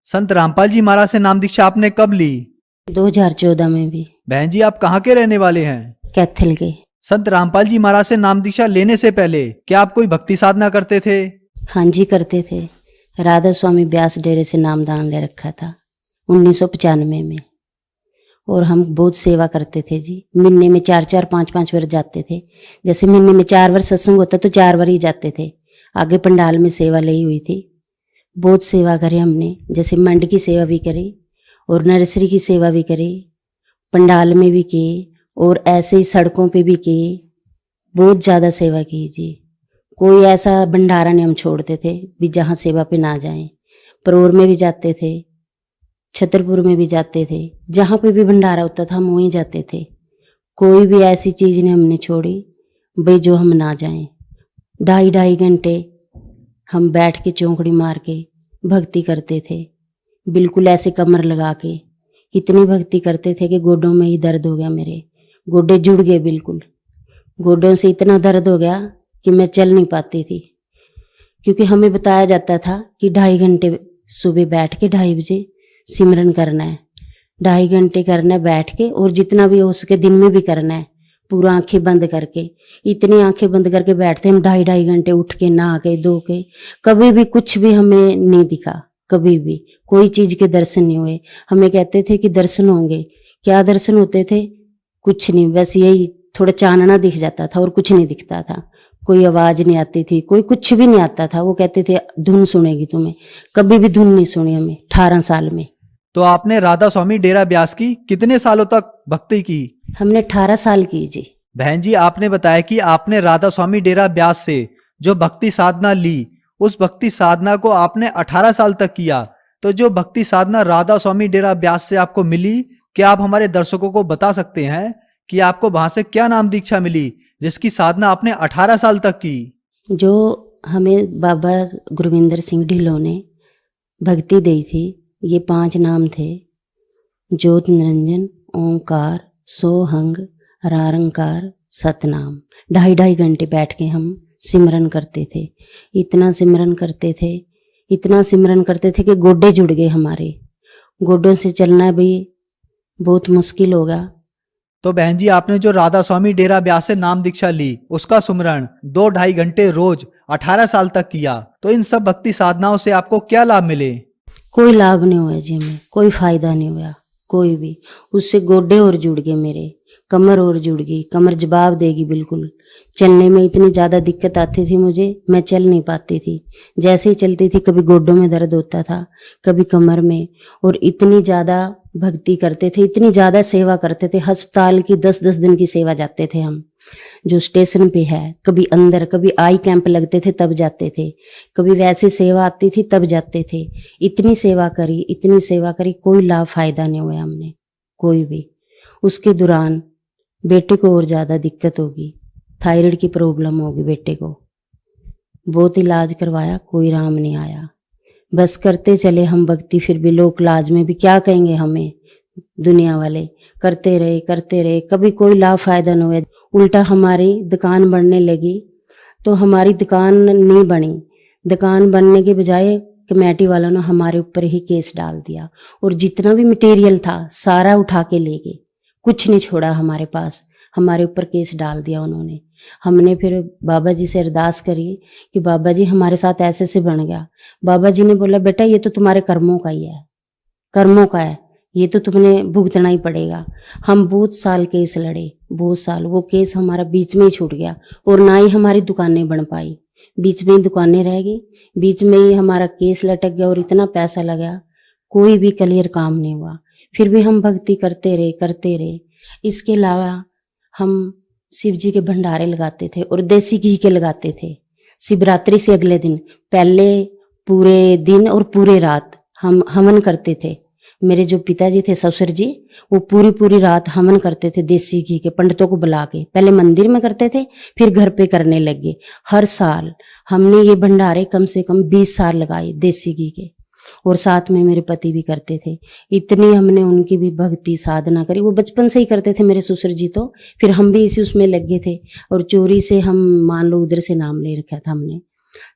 संत रामपाल जी महाराज से नाम दीक्षा आपने कब ली? 2014 में भी। बहन जी आप कहाँ के रहने वाले हैं? कैथल के। संत रामपाल जी महाराज से नाम दीक्षा लेने से पहले क्या आप कोई भक्ति साधना करते थे? हाँ जी करते थे। राधा स्वामी व्यास डेरे से नामदान ले रखा था 1995 में। और हम बहुत सेवा करते थे जी। महीने में 4-4, 5-5 बार जाते थे। जैसे महीने में 4 बार सत्संग होता तो 4 बार ही जाते थे। आगे पंडाल में सेवा ली हुई थी। बहुत सेवा करी हमने। जैसे मंड की सेवा भी करी और नर्सरी की सेवा भी करी, पंडाल में भी की और ऐसे ही सड़कों पे भी की। बहुत ज़्यादा सेवा की जी। कोई ऐसा भंडारा नहीं हम छोड़ते थे भी जहाँ सेवा पे ना जाएं। परोर में भी जाते थे, छतरपुर में भी जाते थे, जहाँ पे भी भंडारा होता था हम वहीं जाते थे। कोई भी ऐसी चीज़ नहीं हमने छोड़ी भाई जो हम ना जाएं। 2.5 घंटे हम बैठ के चौंकड़ी मार के भक्ति करते थे, बिल्कुल ऐसे कमर लगा के। इतनी भक्ति करते थे कि गोडों में ही दर्द हो गया, मेरे गोडे जुड़ गए बिल्कुल। गोडों से इतना दर्द हो गया कि मैं चल नहीं पाती थी। क्योंकि हमें बताया जाता था कि 2.5 घंटे सुबह बैठ के 2:30 बजे सिमरन करना है। 2.5 घंटे करना है बैठ के, और जितना भी हो सके दिन में भी करना है पूरा आंखें बंद करके। इतनी आंखें बंद करके बैठते हम 2.5 घंटे, उठ के नहा के धो के। कभी भी कुछ भी हमें नहीं दिखा, कभी भी कोई चीज के दर्शन नहीं हुए। हमें कहते थे कि दर्शन होंगे, क्या दर्शन होते थे? कुछ नहीं, बस यही थोड़ा चानना दिख जाता था और कुछ नहीं दिखता था। कोई आवाज नहीं आती थी, कोई कुछ भी नहीं आता था। वो कहते थे धुन सुनेगी तुम्हें, कभी भी धुन नहीं सुनी हमें 18 साल में। तो आपने राधा स्वामी डेरा ब्यास की कितने सालों तक भक्ति की? हमने 18 साल की जी। बहन जी आपने बताया कि आपने राधा स्वामी डेरा ब्यास से जो भक्ति साधना ली, उस भक्ति साधना को आपने 18 साल तक किया। तो जो भक्ति साधना राधा स्वामी डेरा ब्यास से आपको मिली, क्या आप हमारे दर्शकों को बता सकते हैं कि आपको वहां से क्या नाम दीक्षा मिली जिसकी साधना आपने 18 साल तक की? जो हमें बाबा गुरविंदर सिंह ढिल्लों ने भक्ति दी थी, ये 5 नाम थे: ज्योत निरंजन, ओंकार, सोहंग, रारंकार, सतनाम। 2.5 घंटे बैठ के हम सिमरन करते थे। इतना सिमरन करते थे, इतना सिमरन करते थे कि गोडे जुड़ गए हमारे। गोडों से चलना भी बहुत मुश्किल होगा। तो बहन जी, आपने जो राधा स्वामी डेरा ब्यास से नाम दीक्षा ली, उसका सुमरण 2-2.5 घंटे रोज 18 साल तक किया, तो इन सब भक्ति साधनाओं से आपको क्या लाभ मिले? कोई लाभ नहीं हुआ जी, हमें कोई फायदा नहीं हुआ कोई भी। उससे गोडे और जुड़ गए मेरे, कमर और जुड़ गई, कमर जवाब देगी बिल्कुल। चलने में इतनी ज़्यादा दिक्कत आती थी मुझे, मैं चल नहीं पाती थी। जैसे ही चलती थी कभी गोडों में दर्द होता था, कभी कमर में। और इतनी ज़्यादा भक्ति करते थे, इतनी ज़्यादा सेवा करते थे। अस्पताल की 10-10 दिन की सेवा जाते थे हम, जो स्टेशन पे है। कभी अंदर, कभी आई कैंप लगते थे तब जाते थे, कभी वैसी सेवा आती थी तब जाते थे। इतनी सेवा करी, इतनी सेवा करी, कोई लाभ फायदा नहीं हुआ हमने कोई भी। उसके दौरान बेटे को और ज़्यादा दिक्कत होगी, थायराइड की प्रॉब्लम होगी बेटे को। बहुत इलाज करवाया, कोई राम नहीं आया। बस करते चले हम भक्ति, फिर भी लोक लाज में भी क्या कहेंगे हमें दुनिया वाले। करते रहे करते रहे, कभी कोई लाभ फायदा नहीं हुआ। उल्टा हमारी दुकान बढ़ने लगी, तो हमारी दुकान नहीं बनी। दुकान बनने के बजाय कमेटी वालों ने हमारे ऊपर ही केस डाल दिया, और जितना भी मटेरियल था सारा उठा के ले गए, कुछ नहीं छोड़ा हमारे पास। हमारे ऊपर केस डाल दिया उन्होंने। हमने फिर बाबा जी से अरदास करी कि बाबा जी हमारे साथ ऐसे से बन गया। बाबा जी ने बोला, बेटा ये तो तुम्हारे कर्मों का ही है, कर्मों का है, ये तो तुमने भुगतना ही पड़ेगा। हम बहुत साल केस लड़े, बहुत साल। वो केस हमारा बीच में ही छूट गया, और ना ही हमारी दुकानें बन पाई, बीच में ही दुकानें रह गई, बीच में ही हमारा केस लटक गया, और इतना पैसा लगा, कोई भी क्लियर काम नहीं हुआ। फिर भी हम भक्ति करते रहे करते रहे। इसके अलावा हम शिव जी के भंडारे लगाते थे, और देसी घी के लगाते थे। शिवरात्रि से अगले दिन पहले पूरे दिन और पूरे रात हम हवन करते थे। मेरे जो पिताजी थे, ससुर जी, वो पूरी पूरी रात हवन करते थे देसी घी के, पंडितों को बुला के। पहले मंदिर में करते थे, फिर घर पे करने लगे। हर साल हमने ये भंडारे कम से कम 20 साल लगाए देसी घी के, और साथ में मेरे पति भी करते थे। इतनी हमने उनकी भी भक्ति साधना करी। वो बचपन से ही करते थे मेरे ससुर जी, तो फिर हम भी इसी उसमें लगे थे, और चोरी से हम मान लो उधर से नाम ले रखा था हमने।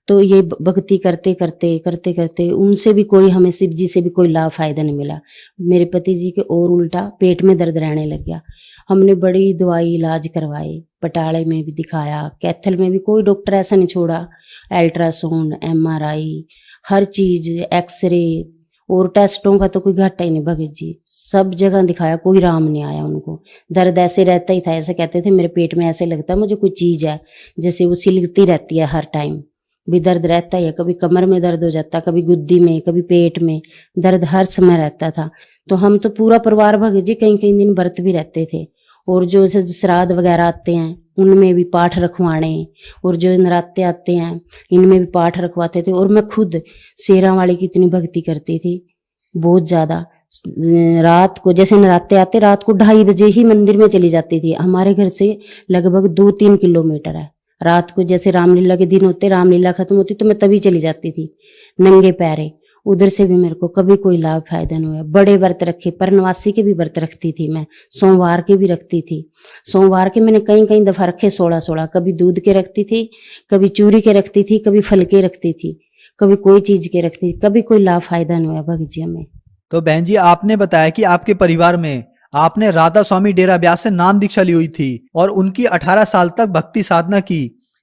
तो ये भक्ति करते करते करते करते उनसे भी कोई, हमें शिव जी से भी कोई लाभ फायदा नहीं मिला। मेरे पति जी के और उल्टा पेट में दर्द रहने लग गया। हमने बड़ी दवाई इलाज करवाए, पटाले में भी दिखाया, कैथल में भी, कोई डॉक्टर ऐसा नहीं छोड़ा। अल्ट्रासाउंड, MRI, हर चीज, एक्सरे और टेस्टों का तो कोई घाटा ही नहीं भगत जी। सब जगह दिखाया, कोई राम नहीं आया उनको। दर्द ऐसे रहता ही था, ऐसे कहते थे मेरे पेट में ऐसे लगता है मुझे कोई चीज है, जैसे वो सिलगती रहती है, हर टाइम भी दर्द रहता ही है। कभी कमर में दर्द हो जाता, कभी गुद्दी में, कभी पेट में दर्द हर समय रहता था। तो हम तो पूरा परिवार भगत जी कहीं कहीं दिन व्रत भी रहते थे, और जो जैसे श्राद्ध वगैरह आते हैं उनमें भी पाठ रखवाने, और जो नराते आते हैं इनमें भी पाठ रखवाते थे। और मैं खुद शेरा वाली की इतनी भक्ति करती थी, बहुत ज़्यादा। रात को जैसे नराते आते, रात को 2:30 बजे ही मंदिर में चली जाती थी। हमारे घर से लगभग 2-3 किलोमीटर है। रात को जैसे रामलीला के दिन होते, रामलीला खत्म होती तो मैं तभी चली जाती थी नंगे पैरे। उधर से भी मेरे को कभी कोई लाभ फायदा नहीं हुआ। बड़े व्रत रखे, परनवासी के भी व्रत रखती थी मैं, सोमवार के भी रखती थी। सोमवार के मैंने कई कई दफा रखे, 16-16। कभी दूध के रखती थी, कभी चूरी के रखती थी, कभी फल के रखती थी, कभी कोई चीज के रखती थी। कभी कोई लाभ फायदा नहीं हुआ भगत जी हमें। तो बहन जी, आपने बताया कि आपके परिवार में आपने राधा स्वामी डेरा ब्यास से नाम दीक्षा ली हुई थी, और उनकी 18 साल तक भक्ति साधना की।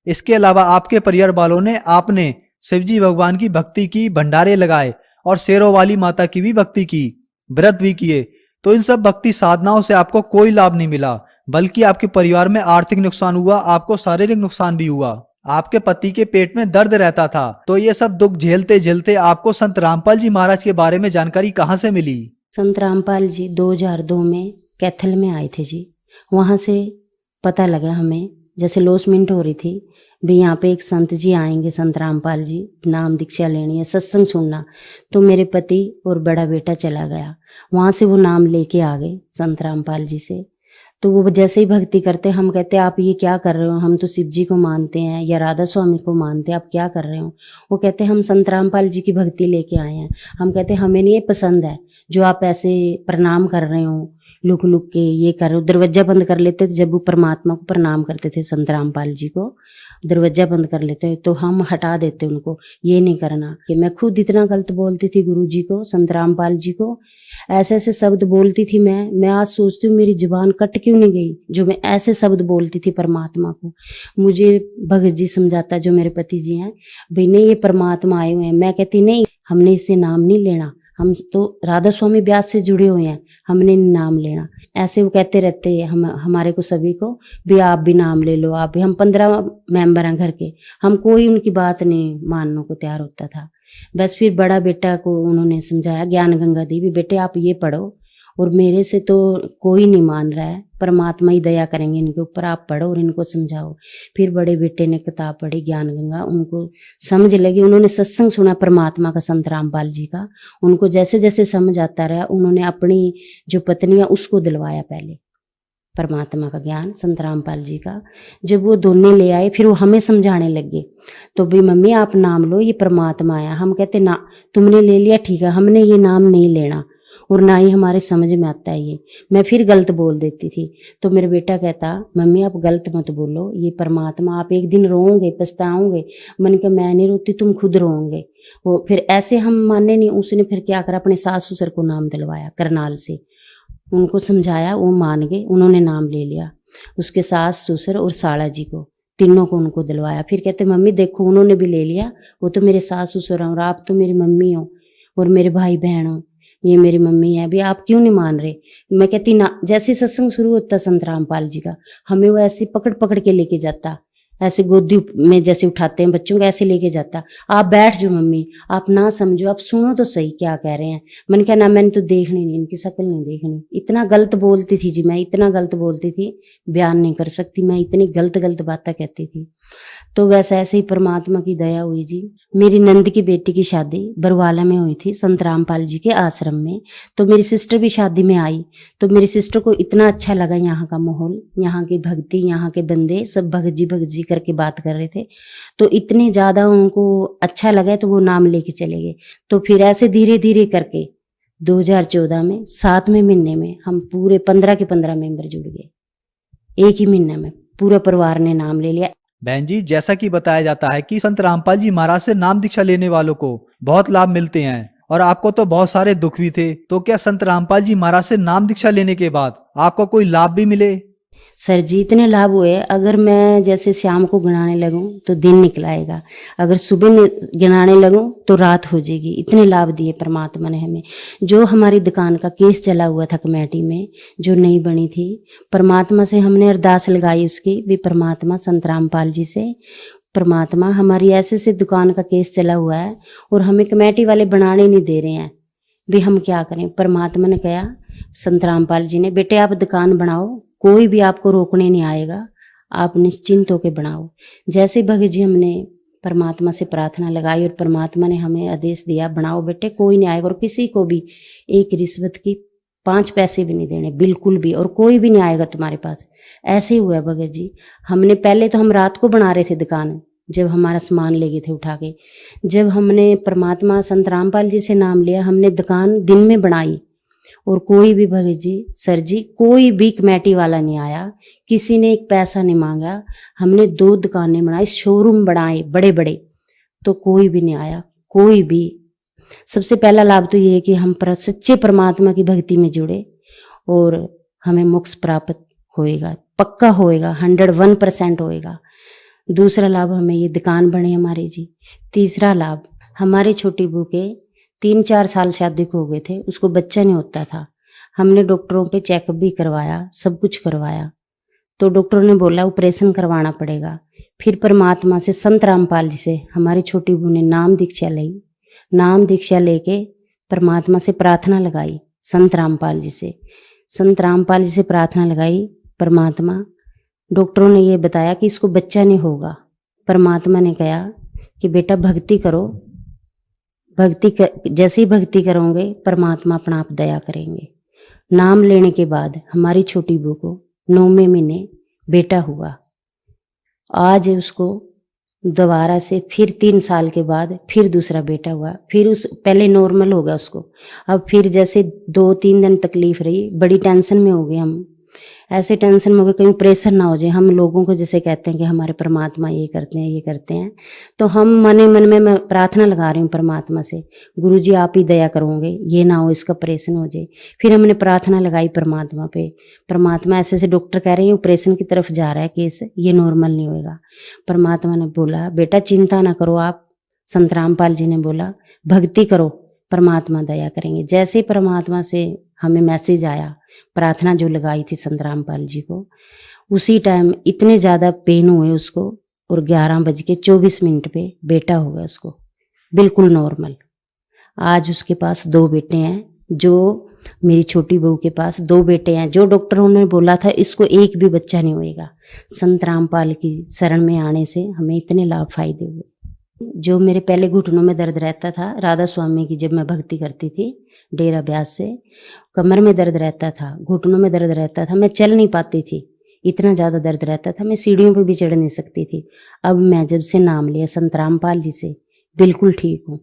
इसके अलावा आपके परिवार वालों ने आपने शिवजी भगवान की भक्ति की, भंडारे लगाए, और शेरों वाली माता की भी भक्ति की, व्रत भी किए। तो इन सब भक्ति साधनाओं से आपको कोई लाभ नहीं मिला, बल्कि आपके परिवार में आर्थिक नुकसान हुआ, आपको शारीरिक नुकसान भी हुआ। आपके पति के पेट में दर्द रहता था। तो ये सब दुख झेलते झेलते आपको संत रामपाल जी महाराज के बारे में जानकारी कहाँ से मिली? संत रामपाल जी 2002 में कैथल में आए थे जी। वहाँ से पता लगा हमें, जैसे लॉसमेंट हो रही थी भी, यहाँ पे एक संत जी आएंगे, संत रामपाल जी, नाम दीक्षा लेनी है, सत्संग सुनना। तो मेरे पति और बड़ा बेटा चला गया, वहाँ से वो नाम लेके आ गए संत रामपाल जी से। तो वो जैसे ही भक्ति करते, हम कहते आप ये क्या कर रहे हो, हम तो शिव जी को मानते हैं या राधा स्वामी को मानते हैं, आप क्या कर रहे हो? वो कहते हम संत रामपाल जी की भक्ति लेके आए हैं। हम कहते हमें नहीं ये पसंद है जो आप ऐसे प्रणाम कर रहे हो, लुक लुक के ये कर, दरवाजा बंद कर लेते थे जब वो परमात्मा को प्रणाम करते थे, संत रामपाल जी को दरवाजा बंद कर लेते तो हम हटा देते उनको, ये नहीं करना। कि मैं खुद इतना गलत बोलती थी गुरु जी को, संत रामपाल जी को, ऐसे ऐसे शब्द बोलती थी। मैं आज सोचती हूँ मेरी जुबान कट क्यों नहीं गई जो मैं ऐसे शब्द बोलती थी परमात्मा को। मुझे भगत जी समझाता, जो मेरे पति जी हैं, भाई नहीं ये परमात्मा आए हुए हैं। मैं कहती नहीं, हमने इससे नाम नहीं लेना, हम तो राधा स्वामी ब्यास से जुड़े हुए हैं, हमने नाम लेना। ऐसे वो कहते रहते हैं हमारे को सभी को, भी आप भी नाम ले लो, आप भी। हम 15 मेंबर हैं घर के, हम कोई उनकी बात नहीं मानने को तैयार होता था। बस फिर बड़ा बेटा को उन्होंने समझाया, ज्ञान गंगा दी, भी बेटे आप ये पढ़ो, और मेरे से तो कोई नहीं मान रहा है, परमात्मा ही दया करेंगे इनके ऊपर, आप पढ़ो और इनको समझाओ। फिर बड़े बेटे ने किताब पढ़ी ज्ञान गंगा, उनको समझ लगी। उन्होंने सत्संग सुना परमात्मा का, संत रामपाल जी का, उनको जैसे जैसे समझ आता रहा, उन्होंने अपनी जो पत्नी है उसको दिलवाया पहले परमात्मा का ज्ञान, संत रामपाल जी का। जब वो दोनों ले आए फिर वो हमें समझाने लगे, तो भी मम्मी आप नाम लो, ये परमात्मा आया। हम कहते ना, तुमने ले लिया ठीक है, हमने ये नाम नहीं लेना, और ना ही हमारे समझ में आता है ये। मैं फिर गलत बोल देती थी, तो मेरा बेटा कहता, मम्मी आप गलत मत बोलो, ये परमात्मा, आप एक दिन रोओगे पछताओगे। मैंने कहा मैं नहीं रोती, तुम खुद रोओगे। वो फिर ऐसे हम माने नहीं। उसने फिर क्या करा, अपने सास ससुर को नाम दिलवाया करनाल से, उनको समझाया, वो मान गए, उन्होंने नाम ले लिया। उसके सास ससुर और साला जी को, तीनों को उनको दिलवाया। फिर कहते मम्मी देखो उन्होंने भी ले लिया, वो तो मेरे सास ससुर हैं और आप तो मेरी मम्मी हो और मेरे भाई बहन हो, ये मेरी मम्मी है, अभी आप क्यों नहीं मान रहे। मैं कहती ना, जैसे सत्संग शुरू होता संत रामपाल जी का, हमें वो ऐसे पकड़ पकड़ के लेके जाता, ऐसे गोदी में जैसे उठाते हैं बच्चों को, ऐसे लेके जाता, आप बैठ जाओ मम्मी, आप ना समझो, आप सुनो तो सही क्या कह रहे हैं। मैंने कहा ना, मैंने तो देखनी नहीं, इनकी शक्ल नहीं देखनी। इतना गलत बोलती थी जी मैं, इतना गलत बोलती थी, बयान नहीं कर सकती, मैं इतनी गलत गलत बातें कहती थी। तो वैसे ऐसे ही परमात्मा की दया हुई जी। मेरी नंद की बेटी की शादी बरवाला में हुई थी, संत रामपाल जी के आश्रम में। तो मेरी सिस्टर भी शादी में आई, तो मेरी सिस्टर को इतना अच्छा लगा यहाँ का माहौल, यहाँ की भक्ति, यहाँ के बंदे सब भगत जी करके बात कर रहे थे, तो इतने ज़्यादा उनको अच्छा लगा, तो वो नाम लेके चले गए। तो फिर ऐसे धीरे धीरे करके 2014 में 7वें महीने में हम पूरे 15 के 15 मेंबर जुड़ गए। एक ही महीने में पूरा परिवार ने नाम ले लिया। बहन जी, जैसा कि बताया जाता है कि संत रामपाल जी महाराज से नाम दीक्षा लेने वालों को बहुत लाभ मिलते हैं, और आपको तो बहुत सारे दुख भी थे। तो क्या संत रामपाल जी महाराज से नाम दीक्षा लेने के बाद आपको कोई लाभ भी मिले? सर जी इतने लाभ हुए, अगर मैं जैसे शाम को गिनाने लगूं तो दिन निकल आएगा, अगर सुबह गिनाने लगूं तो रात हो जाएगी। इतने लाभ दिए परमात्मा ने हमें। जो हमारी दुकान का केस चला हुआ था कमेटी में, जो नहीं बनी थी, परमात्मा से हमने अरदास लगाई उसकी भी, परमात्मा संत रामपाल जी से, परमात्मा हमारी ऐसे से दुकान का केस चला हुआ है और हमें कमेटी वाले बनाने नहीं दे रहे हैं, भी हम क्या करें। परमात्मा ने कहा, संत रामपाल जी ने, बेटे आप दुकान बनाओ, कोई भी आपको रोकने नहीं आएगा, आप निश्चिंत होकर बनाओ। जैसे भगत जी हमने परमात्मा से प्रार्थना लगाई और परमात्मा ने हमें आदेश दिया, बनाओ बेटे, कोई नहीं आएगा, और किसी को भी एक रिश्वत की 5 पैसे भी नहीं देने, बिल्कुल भी, और कोई भी नहीं आएगा तुम्हारे पास। ऐसे ही हुआ भगत जी। हमने पहले तो हम रात को बना रहे थे दुकान, जब हमारा सामान ले गए थे उठा के। जब हमने परमात्मा संत रामपाल जी से नाम लिया, हमने दुकान दिन में बनाई, और कोई भी भगत जी, सर जी, कोई भी कमेटी वाला नहीं आया, किसी ने एक पैसा नहीं मांगा। हमने 2 दुकानें बनाई, शोरूम बनाए बड़े बड़े, तो कोई भी नहीं आया, कोई भी। सबसे पहला लाभ तो ये है कि हम सच्चे परमात्मा की भक्ति में जुड़े और हमें मोक्ष प्राप्त होएगा, पक्का होएगा, 101% होएगा। दूसरा लाभ हमें ये दुकान बने हमारी जी। तीसरा लाभ, हमारी छोटी बहू के 3-4 साल शादी को हो गए थे, उसको बच्चा नहीं होता था। हमने डॉक्टरों पे चेकअप भी करवाया, सब कुछ करवाया, तो डॉक्टरों ने बोला ऑपरेशन करवाना पड़ेगा। फिर परमात्मा से संत रामपाल जी से हमारी छोटी बहू ने नाम दीक्षा ली। नाम दीक्षा लेके परमात्मा से प्रार्थना लगाई, संत रामपाल जी से, संत रामपाल जी से प्रार्थना लगाई। परमात्मा, डॉक्टरों ने ये बताया कि इसको बच्चा नहीं होगा। परमात्मा ने कहा कि बेटा भक्ति करो, जैसे ही भक्ति करोगे परमात्मा अपना आप दया करेंगे। नाम लेने के बाद हमारी छोटी बहू को 9वें महीने बेटा हुआ। आज उसको दोबारा से फिर 3 साल के बाद फिर दूसरा बेटा हुआ, फिर उस पहले नॉर्मल हो गया उसको, अब फिर जैसे 2-3 दिन तकलीफ रही, बड़ी टेंशन में हो गए हम, ऐसे टेंशन में हो गए कहीं प्रेशर ना हो जाए। हम लोगों को जैसे कहते हैं कि हमारे परमात्मा ये करते हैं ये करते हैं, तो हम मन में मैं प्रार्थना लगा रही हूँ परमात्मा से, गुरु जी आप ही दया करोगे, ये ना हो इसका ऑपरेशन हो जाए। फिर हमने प्रार्थना लगाई परमात्मा पे, परमात्मा ऐसे ऐसे डॉक्टर कह रहे हैं ऑपरेशन की तरफ जा रहा है केस, ये नॉर्मल नहीं होएगा। परमात्मा ने बोला बेटा चिंता ना करो आप, संत रामपाल जी ने बोला भक्ति करो, परमात्मा दया करेंगे। जैसे परमात्मा से हमें मैसेज आया, प्रार्थना जो लगाई थी संत रामपाल जी को, उसी टाइम इतने ज़्यादा पेन हुए उसको, और 11:24 पे बेटा हो गया उसको, बिल्कुल नॉर्मल। आज उसके पास 2 बेटे हैं, जो मेरी छोटी बहू के पास 2 बेटे हैं, जो डॉक्टरों ने बोला था इसको एक भी बच्चा नहीं होएगा। संत रामपाल की शरण में आने से हमें इतने लाभ फायदे हुए। जो मेरे पहले घुटनों में दर्द रहता था, राधा स्वामी की जब मैं भक्ति करती थी डेरा ब्यास से, कमर में दर्द रहता था, घुटनों में दर्द रहता था, मैं चल नहीं पाती थी, इतना ज़्यादा दर्द रहता था, मैं सीढ़ियों पे भी चढ़ नहीं सकती थी। अब मैं जब से नाम लिया संत रामपाल जी से, बिल्कुल ठीक हूँ,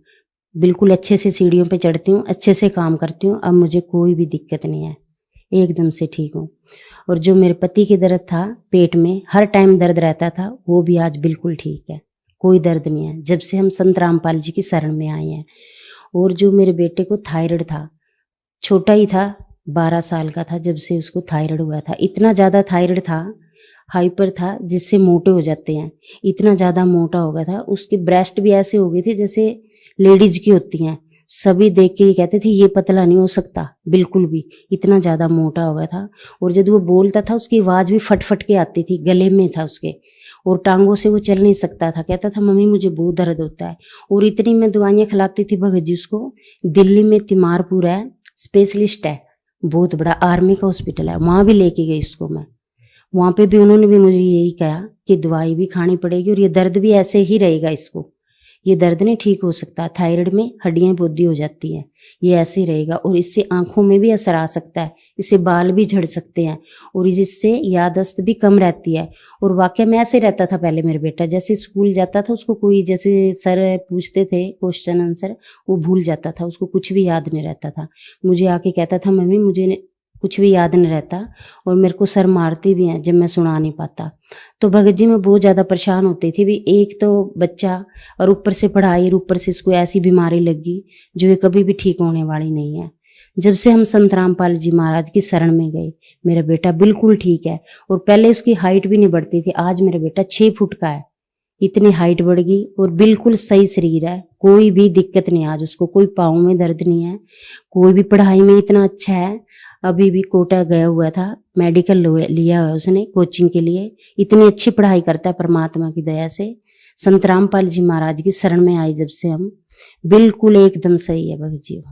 बिल्कुल अच्छे से सीढ़ियों पे चढ़ती हूँ, अच्छे से काम करती हूँ, अब मुझे कोई भी दिक्कत नहीं है, एकदम से ठीक हूँ। और जो मेरे पति के दर्द था पेट में, हर टाइम दर्द रहता था, वो भी आज बिल्कुल ठीक है, कोई दर्द नहीं है, जब से हम संत रामपाल जी की शरण में आए हैं। और जो मेरे बेटे को थायराइड था, छोटा ही था, 12 साल का था जब से उसको थायराइड हुआ था, इतना ज़्यादा थायराइड था, हाइपर था, जिससे मोटे हो जाते हैं, इतना ज़्यादा मोटा हो गया था, उसकी ब्रेस्ट भी ऐसे हो गई थी जैसे लेडीज की होती हैं, सभी देख के ये कहते थे ये पतला नहीं हो सकता बिल्कुल भी, इतना ज़्यादा मोटा हो गया था। और जब वो बोलता था उसकी आवाज़ भी फट फट के आती थी, गले में था उसके, और टांगों से वो चल नहीं सकता था, कहता था मम्मी मुझे बहुत दर्द होता है। और इतनी मैं दवाइयाँ खिलाती थी भगत जी उसको। दिल्ली में तिमारपुर है, स्पेशलिस्ट है, बहुत बड़ा आर्मी का हॉस्पिटल है, वहाँ भी लेके गई उसको मैं, वहाँ पे भी उन्होंने भी मुझे यही कहा कि दवाई भी खानी पड़ेगी और ये दर्द भी ऐसे ही रहेगा, इसको ये दर्द नहीं ठीक हो सकता, थायराइड में हड्डियाँ बोदी हो जाती हैं, ये ऐसे ही रहेगा, और इससे आंखों में भी असर आ सकता है, इससे बाल भी झड़ सकते हैं, और इससे याददाश्त भी कम रहती है। और वाकई में ऐसे रहता था पहले मेरा बेटा, जैसे स्कूल जाता था उसको कोई जैसे सर पूछते थे क्वेश्चन आंसर, वो भूल जाता था, उसको कुछ भी याद नहीं रहता था। मुझे आके कहता था मम्मी मुझे कुछ भी याद नहीं रहता, और मेरे को सर मारती भी हैं जब मैं सुना नहीं पाता। तो भगत जी मैं बहुत ज़्यादा परेशान होती थी भी, एक तो बच्चा और ऊपर से पढ़ाई और ऊपर से इसको ऐसी बीमारी लगी जो ये कभी भी ठीक होने वाली नहीं है। जब से हम संत रामपाल जी महाराज की शरण में गए, मेरा बेटा बिल्कुल ठीक है, और पहले उसकी हाइट भी नहीं बढ़ती थी, आज मेरा बेटा 6 फुट का है, इतनी हाइट बढ़ गई, और बिल्कुल सही शरीर है, कोई भी दिक्कत नहीं आज उसको, कोई पाँव में दर्द नहीं है, कोई भी पढ़ाई में इतना अच्छा है। अभी भी कोटा गया हुआ था, मेडिकल लिया हुआ उसने कोचिंग के लिए, इतनी अच्छी पढ़ाई करता है परमात्मा की दया से। संत रामपाल जी महाराज की शरण में आई जब से हम, बिल्कुल एकदम सही है भगत जी।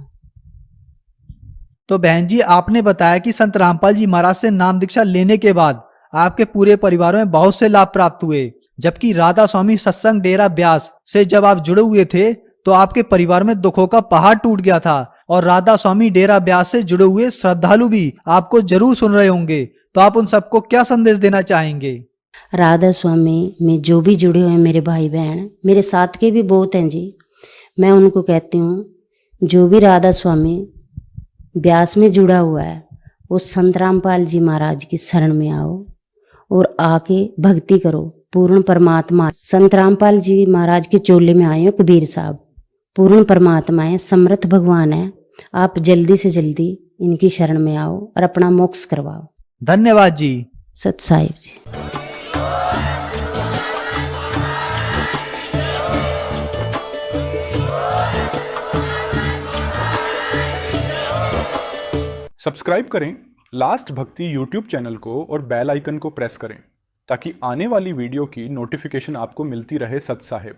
तो बहन जी आपने बताया कि संत रामपाल जी महाराज से नाम दीक्षा लेने के बाद आपके पूरे परिवार में बहुत से लाभ प्राप्त हुए, जबकि राधा स्वामी सत्संग डेरा ब्यास से जब आप जुड़े हुए थे तो आपके परिवार में दुखों का पहाड़ टूट गया था, और राधा स्वामी डेरा ब्यास से जुड़े हुए श्रद्धालु भी आपको जरूर सुन रहे होंगे, तो आप उन सबको क्या संदेश देना चाहेंगे? राधा स्वामी में जो भी जुड़े हुए हैं मेरे भाई बहन, मेरे साथ के भी बहुत हैं जी, मैं उनको कहती हूँ जो भी राधा स्वामी ब्यास में जुड़ा हुआ है वो संत रामपाल जी महाराज की शरण में आओ और आके भक्ति करो। पूर्ण परमात्मा संत रामपाल जी महाराज के चोले में आए हो कबीर साहब, पूर्ण परमात्मा है, समर्थ भगवान है, आप जल्दी से जल्दी इनकी शरण में आओ और अपना मोक्ष करवाओ। धन्यवाद जी। सत साहिब जी। सब्सक्राइब करें लास्ट भक्ति यूट्यूब चैनल को और बेल आइकन को प्रेस करें ताकि आने वाली वीडियो की नोटिफिकेशन आपको मिलती रहे। सत साहिब।